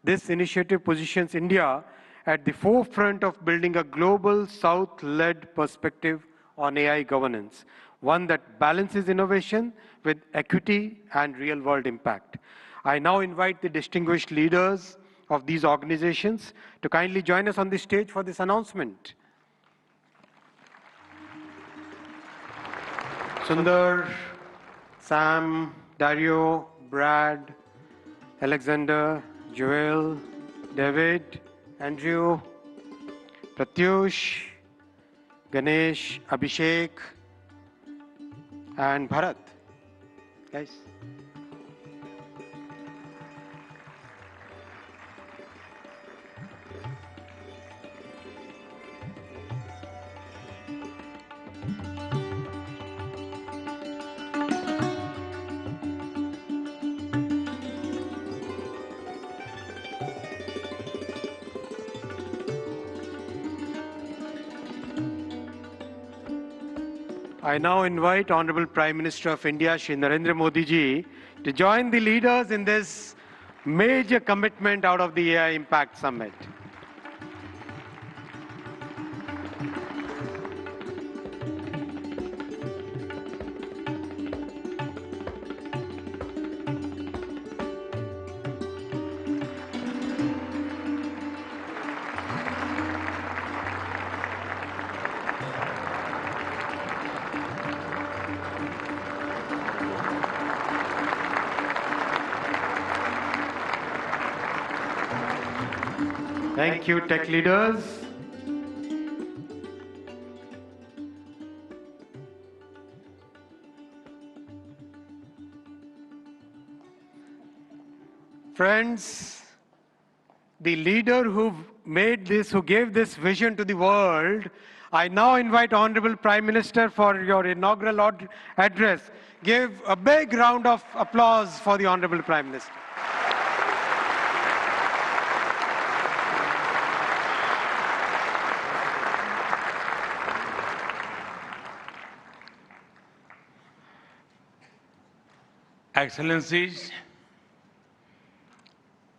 This initiative positions India at the forefront of building a global South-led perspective on AI governance, one that balances innovation with equity and real-world impact. I now invite the distinguished leaders of these organizations to kindly join us on the stage for this announcement. Sundar, Sam, Dario, Brad, Alexander, Joel, David, Andrew, Pratyush, Ganesh, Abhishek, and Bharat. Guys. I now invite Honorable Prime Minister of India, Shri Narendra Modi ji, to join the leaders in this major commitment out of the AI Impact Summit. Thank you, tech leaders. Friends, the leader who made this, who gave this vision to the world, I now invite Honorable Prime Minister for your inaugural address. Give a big round of applause for the Honorable Prime Minister. Excellencies,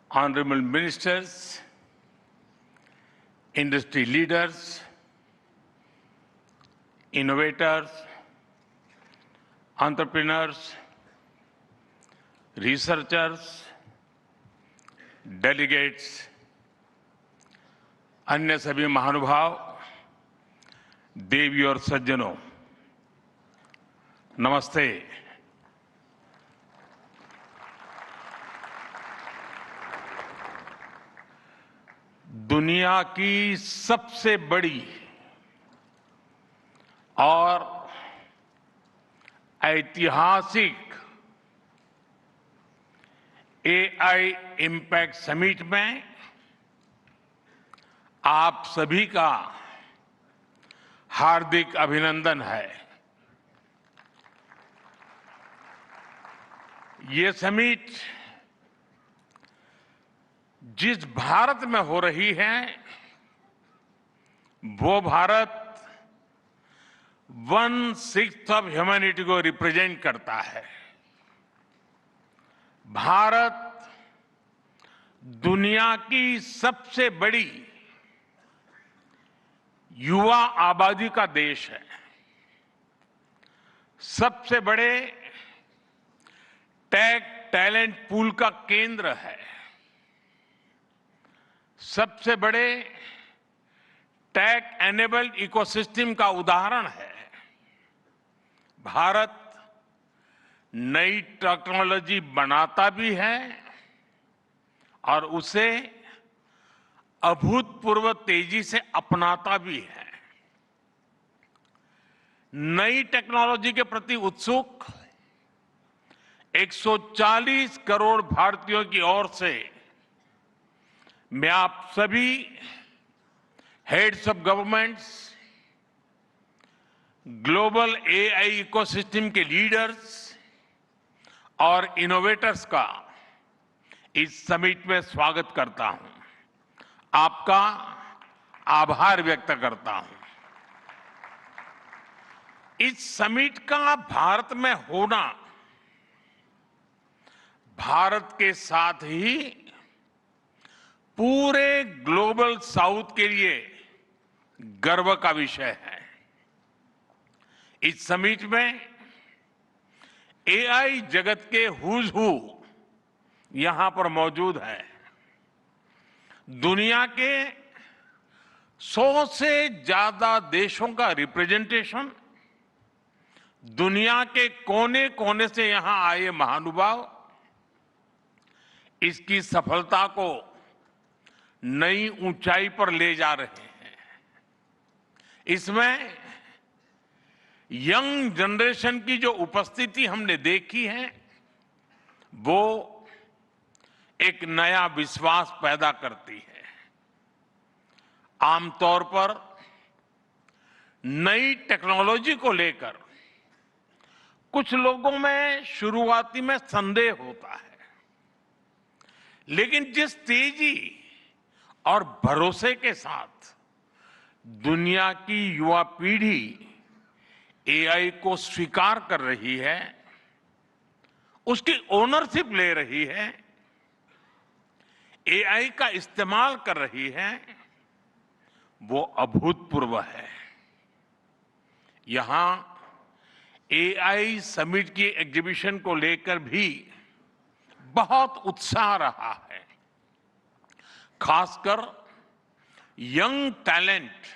honorable ministers, industry leaders, innovators, entrepreneurs, researchers, delegates, अन्य सभी महानुभाव, देवी और सज्जनों, नमस्ते। दुनिया की सबसे बड़ी और ऐतिहासिक एआई इम्पैक्ट समिट में आप सभी का हार्दिक अभिनंदन है। ये समिट जिस भारत में हो रही है, वो भारत 1/6 ऑफ ह्यूमैनिटी को रिप्रेजेंट करता है। भारत दुनिया की सबसे बड़ी युवा आबादी का देश है, सबसे बड़े टेक टैलेंट पूल का केंद्र है, सबसे बड़े टेक एनेबल्ड इकोसिस्टम का उदाहरण है। भारत नई टेक्नोलॉजी बनाता भी है और उसे अभूतपूर्व तेजी से अपनाता भी है। नई टेक्नोलॉजी के प्रति उत्सुक 140 करोड़ भारतीयों की ओर से मैं आप सभी heads of governments, global AI ecosystem के लीडर्स और इनोवेटर्स का इस समिट में स्वागत करता हूं, आपका आभार व्यक्त करता हूं। इस समिट का भारत में होना भारत के साथ ही पूरे ग्लोबल साउथ के लिए गर्व का विषय है। इस समिट में एआई जगत के हुज हू यहां पर मौजूद है। दुनिया के 100 से ज्यादा देशों का रिप्रेजेंटेशन, दुनिया के कोने कोने से यहां आए महानुभाव इसकी सफलता को नई ऊंचाई पर ले जा रहे हैं। इसमें यंग जनरेशन की जो उपस्थिति हमने देखी है, वो एक नया विश्वास पैदा करती है। आमतौर पर नई टेक्नोलॉजी को लेकर कुछ लोगों में शुरुआती में संदेह होता है, लेकिन जिस तेजी और भरोसे के साथ दुनिया की युवा पीढ़ी एआई को स्वीकार कर रही है, उसकी ओनरशिप ले रही है, एआई का इस्तेमाल कर रही है, वो अभूतपूर्व है। यहां एआई समिट की एग्जीबिशन को लेकर भी बहुत उत्साह रहा है। खासकर यंग टैलेंट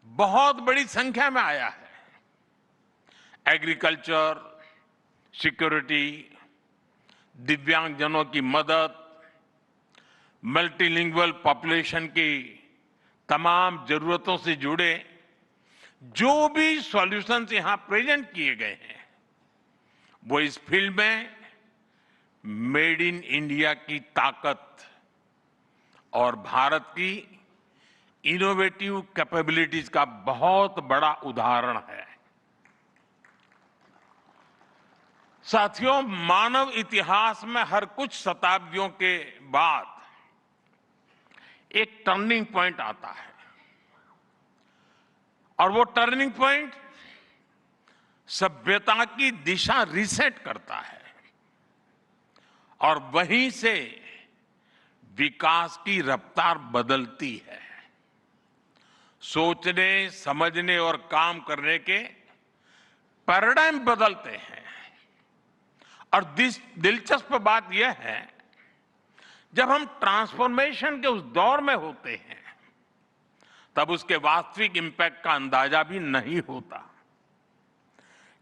बहुत बड़ी संख्या में आया है। एग्रीकल्चर, सिक्योरिटी, दिव्यांगजनों की मदद, मल्टीलिंगुअल पॉपुलेशन की तमाम जरूरतों से जुड़े जो भी सॉल्यूशंस यहां प्रेजेंट किए गए हैं, वो इस फील्ड में मेड इन इंडिया की ताकत और भारत की इनोवेटिव कैपेबिलिटीज का बहुत बड़ा उदाहरण है। साथियों, मानव इतिहास में हर कुछ शताब्दियों के बाद एक टर्निंग पॉइंट आता है, और वो टर्निंग पॉइंट सभ्यता की दिशा रीसेट करता है और वहीं से विकास की रफ्तार बदलती है। सोचने, समझने और काम करने के पैराडाइम बदलते हैं। और दिलचस्प बात यह है, जब हम ट्रांसफॉर्मेशन के उस दौर में होते हैं, तब उसके वास्तविक इंपैक्ट का अंदाजा भी नहीं होता।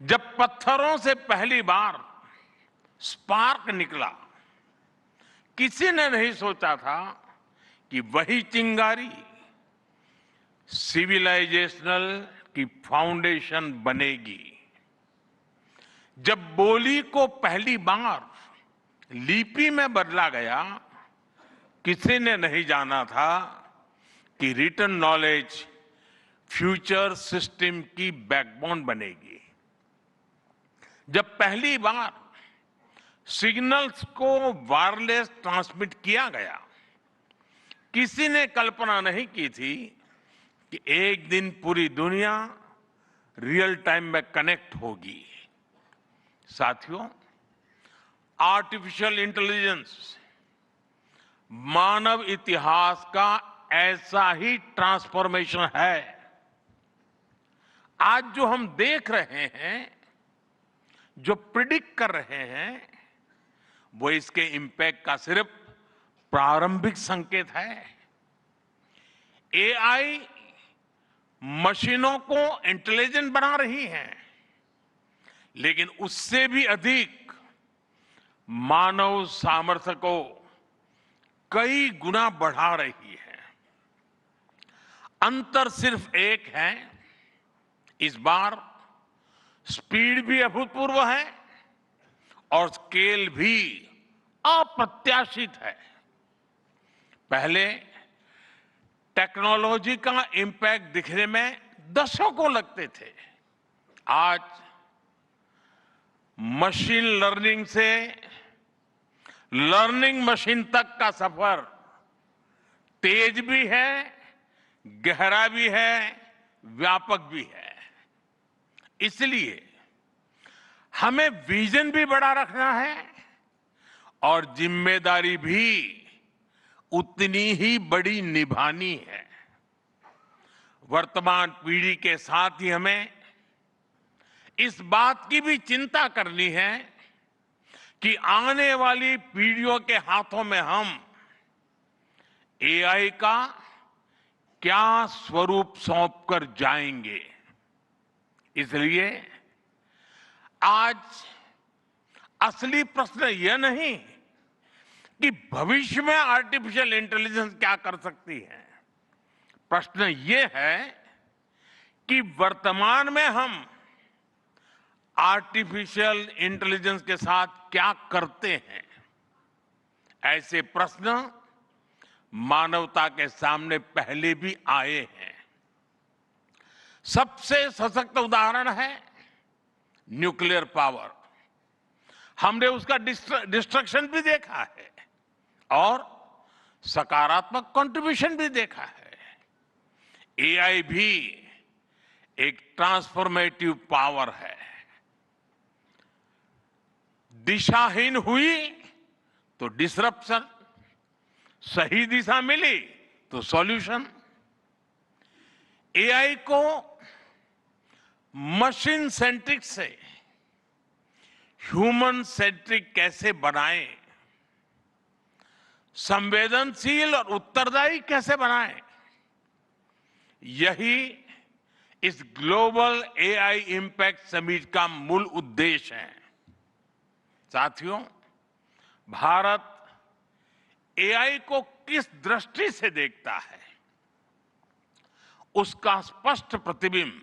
जब पत्थरों से पहली बार स्पार्क निकला, किसी ने नहीं सोचा था कि वही चिंगारी सिविलाइजेशनल की फाउंडेशन बनेगी। जब बोली को पहली बार लिपि में बदला गया, किसी ने नहीं जाना था कि रिटन नॉलेज फ्यूचर सिस्टम की बैकबोन बनेगी। जब पहली बार सिग्नल्स को वायरलेस ट्रांसमिट किया गया, किसी ने कल्पना नहीं की थी कि एक दिन पूरी दुनिया रियल टाइम में कनेक्ट होगी। साथियों, आर्टिफिशियल इंटेलिजेंस मानव इतिहास का ऐसा ही ट्रांसफॉर्मेशन है। आज जो हम देख रहे हैं, जो प्रिडिक्ट कर रहे हैं, वो इसके इंपैक्ट का सिर्फ प्रारंभिक संकेत है। एआई मशीनों को इंटेलिजेंट बना रही है, लेकिन उससे भी अधिक मानव सामर्थ्य को कई गुना बढ़ा रही है। अंतर सिर्फ एक है, इस बार स्पीड भी अभूतपूर्व है और स्केल भी अप्रत्याशित है। पहले टेक्नोलॉजी का इंपैक्ट दिखने में दशकों लगते थे। आज मशीन लर्निंग से लर्निंग मशीन तक का सफर तेज भी है, गहरा भी है, व्यापक भी है। इसलिए हमें विजन भी बड़ा रखना है और जिम्मेदारी भी उतनी ही बड़ी निभानी है। वर्तमान पीढ़ी के साथ ही हमें इस बात की भी चिंता करनी है कि आने वाली पीढ़ियों के हाथों में हम एआई का क्या स्वरूप सौंप कर जाएंगे। इसलिए आज असली प्रश्न यह नहीं कि भविष्य में आर्टिफिशियल इंटेलिजेंस क्या कर सकती है। प्रश्न ये है कि वर्तमान में हम आर्टिफिशियल इंटेलिजेंस के साथ क्या करते हैं। ऐसे प्रश्न मानवता के सामने पहले भी आए हैं। सबसे सशक्त उदाहरण है न्यूक्लियर पावर। हमने उसका डिस्ट्रक्शन भी देखा है और सकारात्मक कंट्रीब्यूशन भी देखा है। एआई भी एक ट्रांसफॉर्मेटिव पावर है। दिशाहीन हुई तो डिसरप्शन, सही दिशा मिली तो सॉल्यूशन। एआई को मशीन सेंट्रिक से ह्यूमन सेंट्रिक कैसे बनाएं, संवेदनशील और उत्तरदायी कैसे बनाएं, यही इस ग्लोबल एआई इंपैक्ट समिट का मूल उद्देश्य है। साथियों, भारत एआई को किस दृष्टि से देखता है, उसका स्पष्ट प्रतिबिंब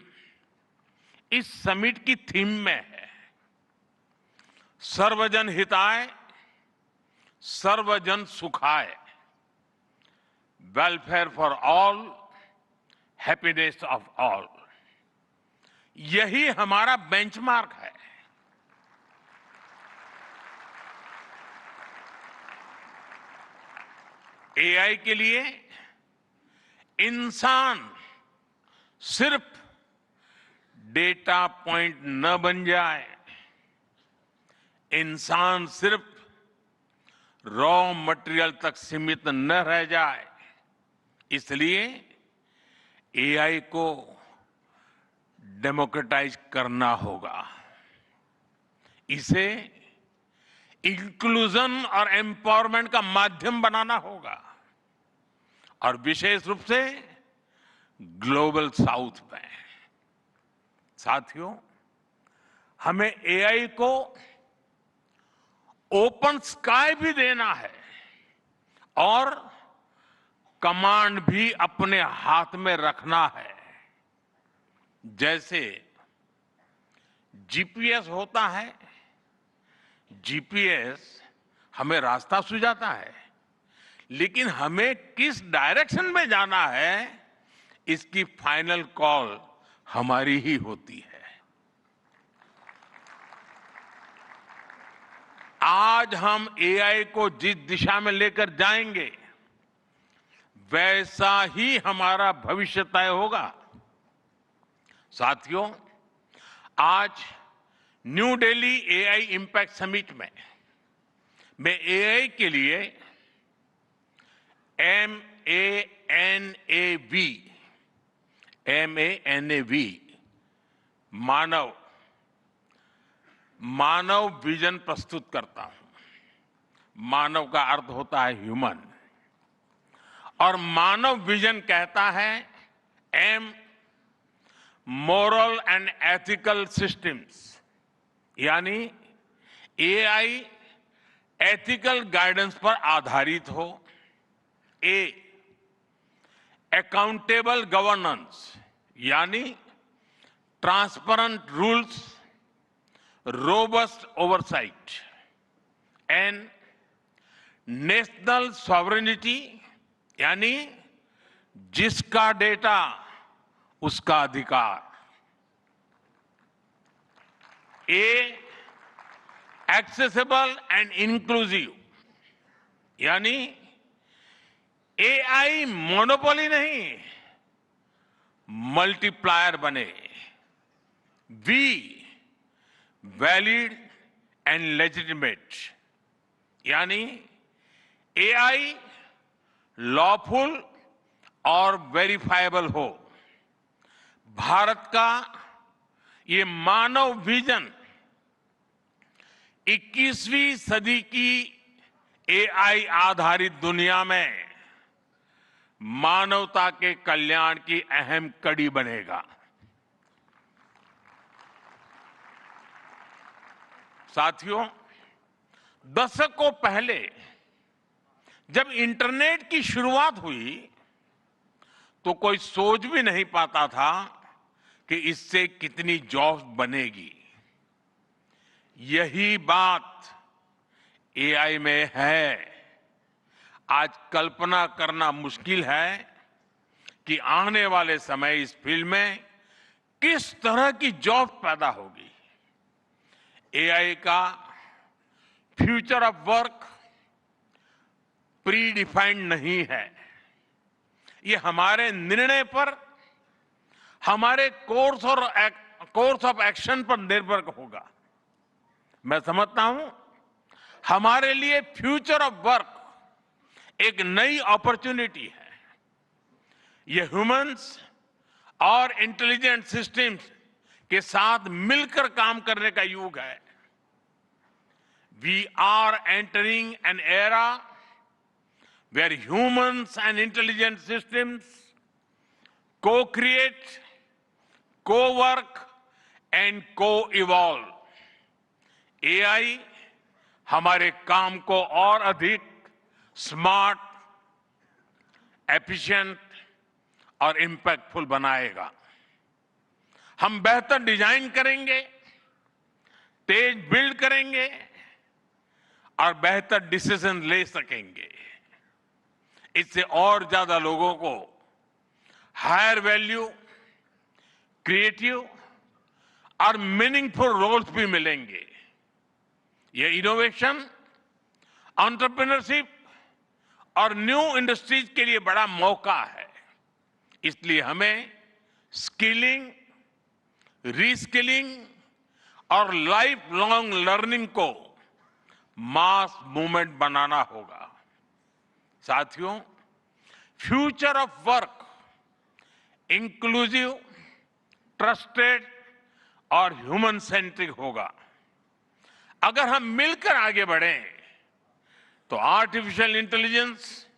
इस समिट की थीम में है। सर्वजन हिताय, सर्वजन सुखाय, welfare for all, happiness of all. यही हमारा बेंचमार्क है। एआई के लिए इंसान सिर्फ डेटा पॉइंट न बन जाए, इंसान सिर्फ रॉ मटेरियल तक सीमित न रह जाए। इसलिए एआई को डेमोक्रेटाइज करना होगा, इसे इंक्लूजन और एम्पावरमेंट का माध्यम बनाना होगा, और विशेष रूप से ग्लोबल साउथ में। साथियों, हमें एआई को ओपन स्काई भी देना है और कमांड भी अपने हाथ में रखना है। जैसे जीपीएस होता है, जीपीएस हमें रास्ता सुझाता है, लेकिन हमें किस डायरेक्शन में जाना है, इसकी फाइनल कॉल हमारी ही होती है। आज हम एआई को जिस दिशा में लेकर जाएंगे, वैसा ही हमारा भविष्य तय होगा। साथियों, आज new Delhi AI impact summit में मैं एआई के लिए MANAV मानव विजन प्रस्तुत करता हूं। मानव का अर्थ होता है ह्यूमन, और मानव विजन कहता है M, moral and ethical systems, यानी एआई एथिकल गाइडेंस पर आधारित हो। A, अकाउंटेबल गवर्नेंस, यानी transparent rules, robust oversight. N, national sovereignty, यानी जिसका डेटा उसका अधिकार। A, एक्सेसिबल एंड इंक्लूसिव, यानी एआई मोनोपोली नहीं, मल्टीप्लायर बने। V, वैलिड एंड लेजिटिमेट, यानी एआई लॉफुल और वेरीफाइबल हो। भारत का ये मानव विजन 21वीं सदी की एआई आधारित दुनिया में मानवता के कल्याण की अहम कड़ी बनेगा। साथियों, दशकों पहले जब इंटरनेट की शुरुआत हुई तो कोई सोच भी नहीं पाता था कि इससे कितनी जॉब्स बनेगी। यही बात एआई में है। आज कल्पना करना मुश्किल है कि आने वाले समय इस फील्ड में किस तरह की जॉब पैदा होगी। एआई का future of work pre defined नहीं है। ये हमारे निर्णय पर, हमारे कोर्स ऑफ एक्शन पर निर्भर होगा। मैं समझता हूं हमारे लिए फ्यूचर ऑफ वर्क एक नई अपॉर्चुनिटी है। ये ह्यूमंस और इंटेलिजेंट सिस्टम्स के साथ मिलकर काम करने का युग है। We are entering an era where humans and intelligent systems co-create, co-work and co-evolve. AI हमारे काम को और अधिक स्मार्ट, एफिशिएंट और इंपैक्टफुल बनाएगा। हम बेहतर डिजाइन करेंगे, तेज बिल्ड करेंगे और बेहतर डिसीजन ले सकेंगे। इससे और ज्यादा लोगों को हायर वैल्यू, क्रिएटिव और मीनिंगफुल रोल्स भी मिलेंगे। ये इनोवेशन, एंटरप्रेन्योरशिप और न्यू इंडस्ट्रीज के लिए बड़ा मौका है। इसलिए हमें स्किलिंग, रीस्किलिंग और लाइफ लॉन्ग लर्निंग को मास मूवमेंट बनाना होगा। साथियों, future of work inclusive, trusted और ह्यूमन सेंट्रिक होगा। अगर हम मिलकर आगे बढ़ें तो आर्टिफिशियल इंटेलिजेंस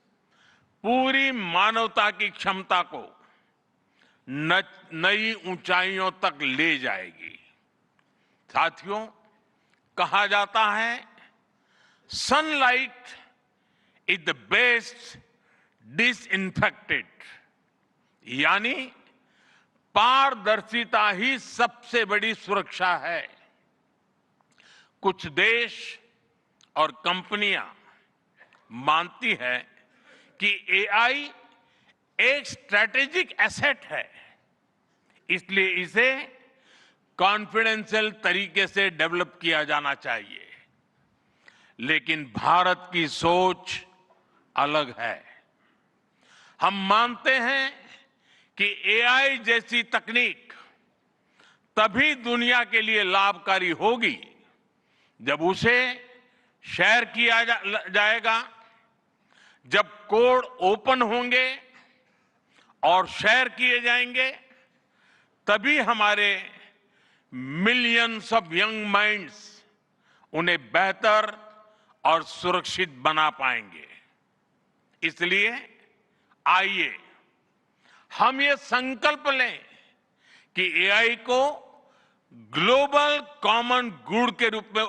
पूरी मानवता की क्षमता को नई ऊंचाइयों तक ले जाएगी। साथियों, कहा जाता है sunlight is the best disinfectant, यानी पारदर्शिता ही सबसे बड़ी सुरक्षा है। कुछ देश और कंपनियां मानती है कि एआई एक स्ट्रैटेजिक एसेट है, इसलिए इसे कॉन्फिडेंशियल तरीके से डेवलप किया जाना चाहिए। लेकिन भारत की सोच अलग है। हम मानते हैं कि एआई जैसी तकनीक तभी दुनिया के लिए लाभकारी होगी जब उसे शेयर किया जाएगा, जब कोड ओपन होंगे और शेयर किए जाएंगे, तभी हमारे मिलियंस ऑफ यंग माइंड्स उन्हें बेहतर और सुरक्षित बना पाएंगे। इसलिए आइए हम ये संकल्प लें कि एआई को ग्लोबल कॉमन गुड के रूप में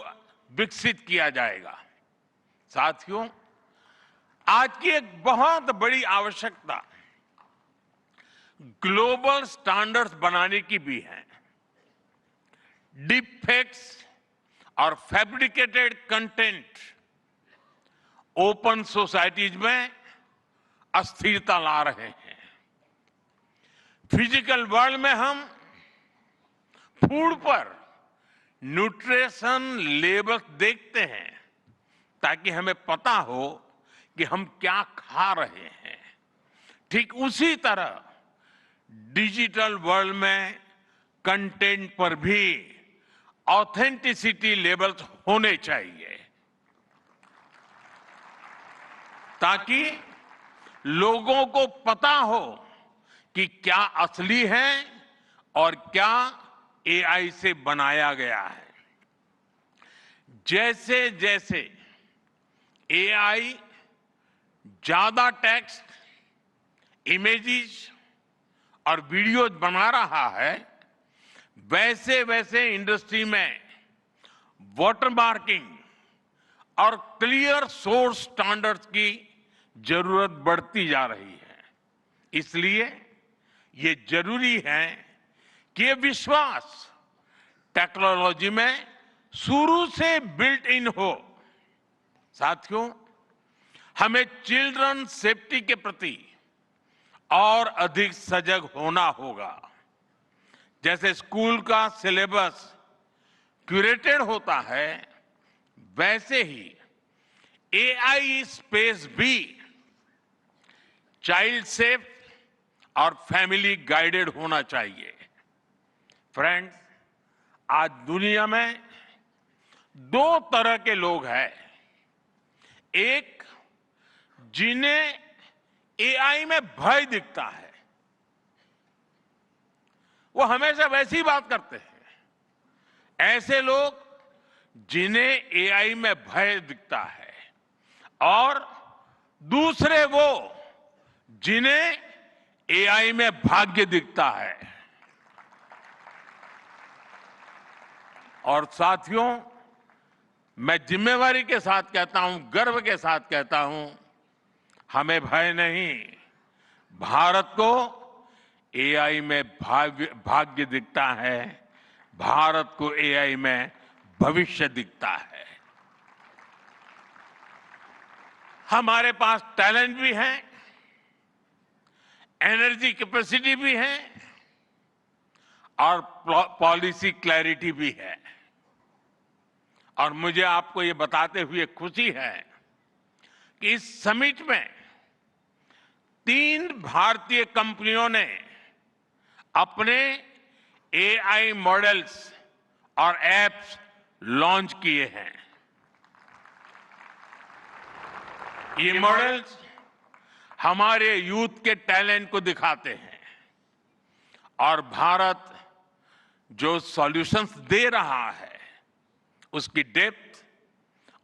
विकसित किया जाएगा। साथियों, आज की एक बहुत बड़ी आवश्यकता ग्लोबल स्टैंडर्ड्स बनाने की भी है। डीप फेक्स और फैब्रिकेटेड कंटेंट ओपन सोसाइटीज में अस्थिरता ला रहे हैं। फिजिकल वर्ल्ड में हम फूड पर न्यूट्रिशन लेबल देखते हैं ताकि हमें पता हो कि हम क्या खा रहे हैं। ठीक उसी तरह डिजिटल वर्ल्ड में कंटेंट पर भी ऑथेंटिसिटी लेबल्स होने चाहिए ताकि लोगों को पता हो कि क्या असली है और क्या एआई से बनाया गया है। जैसे जैसे एआई ज्यादा टेक्स्ट, इमेजेस और वीडियोज बना रहा है, वैसे वैसे इंडस्ट्री में वाटरमार्किंग और क्लियर सोर्स स्टैंडर्ड्स की जरूरत बढ़ती जा रही है। इसलिए ये जरूरी है कि ये विश्वास टेक्नोलॉजी में शुरू से बिल्ट इन हो। साथियों, हमें चिल्ड्रन सेफ्टी के प्रति और अधिक सजग होना होगा। जैसे स्कूल का सिलेबस क्यूरेटेड होता है, वैसे ही एआई स्पेस भी चाइल्ड सेफ और फैमिली गाइडेड होना चाहिए। फ्रेंड्स, आज दुनिया में दो तरह के लोग हैं। एक, जिन्हें एआई में भय दिखता है, वो हमेशा वैसी बात करते हैं। ऐसे लोग जिन्हें एआई में भय दिखता है, और दूसरे वो जिन्हें एआई में भाग्य दिखता है। और साथियों, मैं जिम्मेवारी के साथ कहता हूं, गर्व के साथ कहता हूं, हमें भय नहीं, भारत को एआई में भाग्य दिखता है, भारत को एआई में भविष्य दिखता है। हमारे पास टैलेंट भी है, एनर्जी कैपेसिटी भी है, और पॉलिसी क्लैरिटी भी है। और मुझे आपको ये बताते हुए खुशी है कि इस समिट में 3 भारतीय कंपनियों ने अपने एआई मॉडल्स और एप्स लॉन्च किए हैं। ये मॉडल्स हमारे यूथ के टैलेंट को दिखाते हैं, और भारत जो सॉल्यूशंस दे रहा है उसकी डेप्थ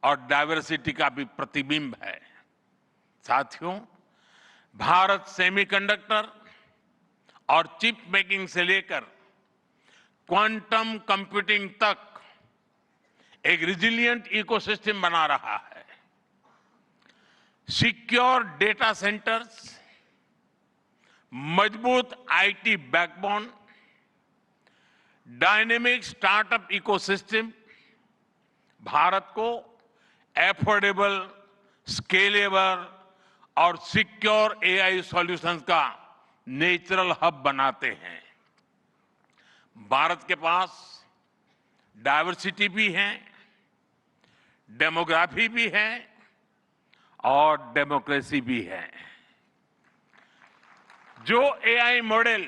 और डाइवर्सिटी का भी प्रतिबिंब है। साथियों, भारत सेमीकंडक्टर और चिप मेकिंग से लेकर क्वांटम कंप्यूटिंग तक एक रिजिलिएंट इकोसिस्टम बना रहा है। सिक्योर डेटा सेंटर्स, मजबूत IT backbone, dynamic startup ecosystem Bharat को एफोर्डेबल, स्केलेबल और सिक्योर एआई सॉल्यूशंस का नेचुरल हब बनाते हैं। भारत के पास डाइवर्सिटी भी है, डेमोग्राफी भी है, और डेमोक्रेसी भी है। जो एआई मॉडल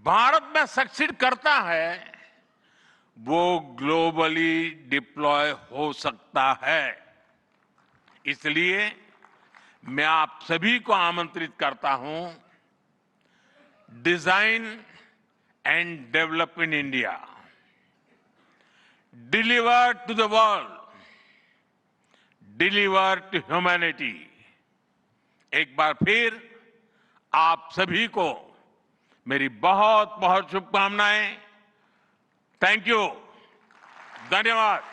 भारत में सक्सीड करता है, वो ग्लोबली डिप्लॉय हो सकता है। इसलिए मैं आप सभी को आमंत्रित करता हूं, design and develop in India, deliver to the world, deliver to humanity. एक बार फिर आप सभी को मेरी बहुत बहुत शुभकामनाएं। थैंक यू, धन्यवाद।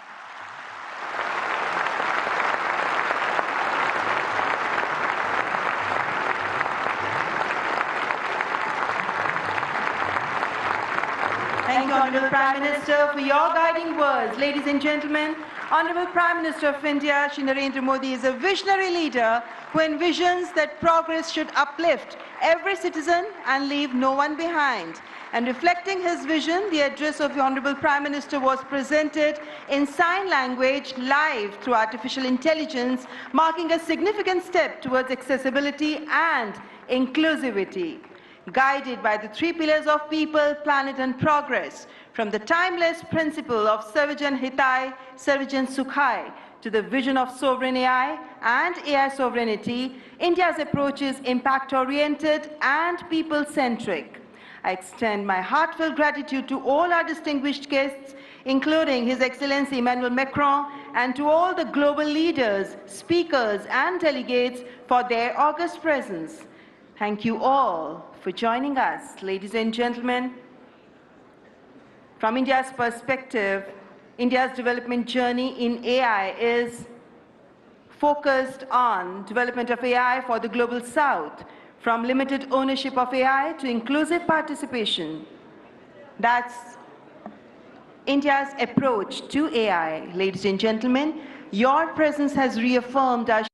Thank you, Honorable Prime Minister, for your guiding words. Ladies and gentlemen, Honorable Prime Minister of India, Shri Narendra Modi, is a visionary leader who envisions that progress should uplift every citizen and leave no one behind. And reflecting his vision, the address of the Honorable Prime Minister was presented in sign language live through artificial intelligence, marking a significant step towards accessibility and inclusivity. Guided by the 3 pillars of people, planet and progress, from the timeless principle of Sarvajan Hitai, Sarvajan Sukhai, to the vision of sovereign AI and AI sovereignty, India's approach is impact-oriented and people-centric. I extend my heartfelt gratitude to all our distinguished guests, including His Excellency Emmanuel Macron, and to all the global leaders, speakers, and delegates for their august presence. Thank you all for joining us. Ladies and gentlemen, from India's perspective, India's development journey in AI is focused on development of AI for the global south, from limited ownership of AI to inclusive participation. That's India's approach to AI. Ladies and gentlemen, your presence has reaffirmed our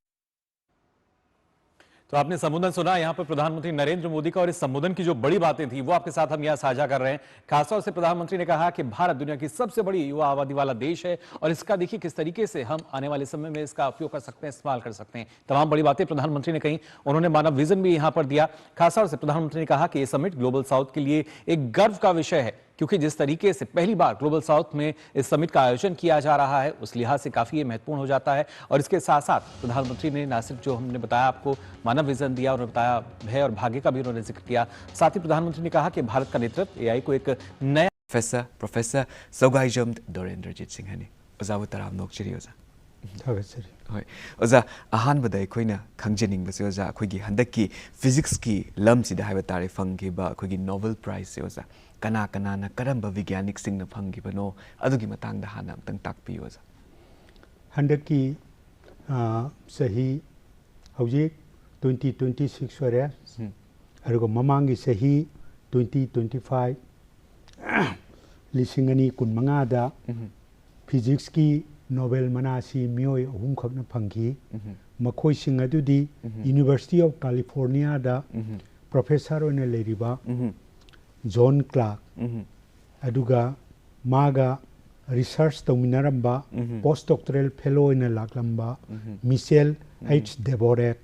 तो आपने संबोधन सुना यहाँ पर प्रधानमंत्री नरेंद्र मोदी का, और इस संबोधन की जो बड़ी बातें थी वो आपके साथ हम यहाँ साझा कर रहे हैं। खासतौर से प्रधानमंत्री ने कहा कि भारत दुनिया की सबसे बड़ी युवा आबादी वाला देश है और इसका देखिए किस तरीके से हम आने वाले समय में इसका उपयोग कर सकते हैं, इस्तेमाल कर सकते हैं। तमाम बड़ी बातें प्रधानमंत्री ने कही। उन्होंने मानव विजन भी यहाँ पर दिया। खासतौर से प्रधानमंत्री ने कहा कि यह समिट ग्लोबल साउथ के लिए एक गर्व का विषय है, क्योंकि जिस तरीके से पहली बार ग्लोबल साउथ में इस समिट का आयोजन किया जा रहा है उस लिहाज से काफी महत्वपूर्ण हो जाता है। और इसके साथ साथ प्रधानमंत्री ने न सिर्फ जो हमने बताया आपको मानव विजन दिया, उन्होंने बताया भय और भाग्य का भी उन्होंने जिक्र किया। साथ ही प्रधानमंत्री ने कहा कि भारत का नेतृत्व एआई को एक नया प्रोफेसर सौगाईजम दोरेंद्रजीत सिंह ने ओजा तराम नोकचरी ओजा होय ओजा अहानबदा अखोइना खंगजनिंगबसे ओजा अखोइगी हंदकी फिजिक्स की लमसिदा हाइबा तारे फंगिबा अखोइगी नोबेल प्राइज से ओजा कना कनाना करंबा वैज्ञानिक सिंगना फंगिबनो अदुगी मतंगदा हाना अमतंग ताकपियो ओजा हंदकी सही हौजिक 2026 वरे अरुगो ममांगी सही 2025 लिसिंगनी कुनमंगादा फिजिक्स की नोबेल मनासी मियोय अहुम खकना फंगी मखोय सिंग अदुदी यूनिवर्सिटी ऑफ कैलिफोर्निया दा प्रोफेसर ओने लेरिबा जॉन क्लार्क अदुगा मागा रिसर्च तौमिनारंबा पोस्ट डॉक्टरल फेलो ओने लाकलंबा मिशेल एच डेबोरेट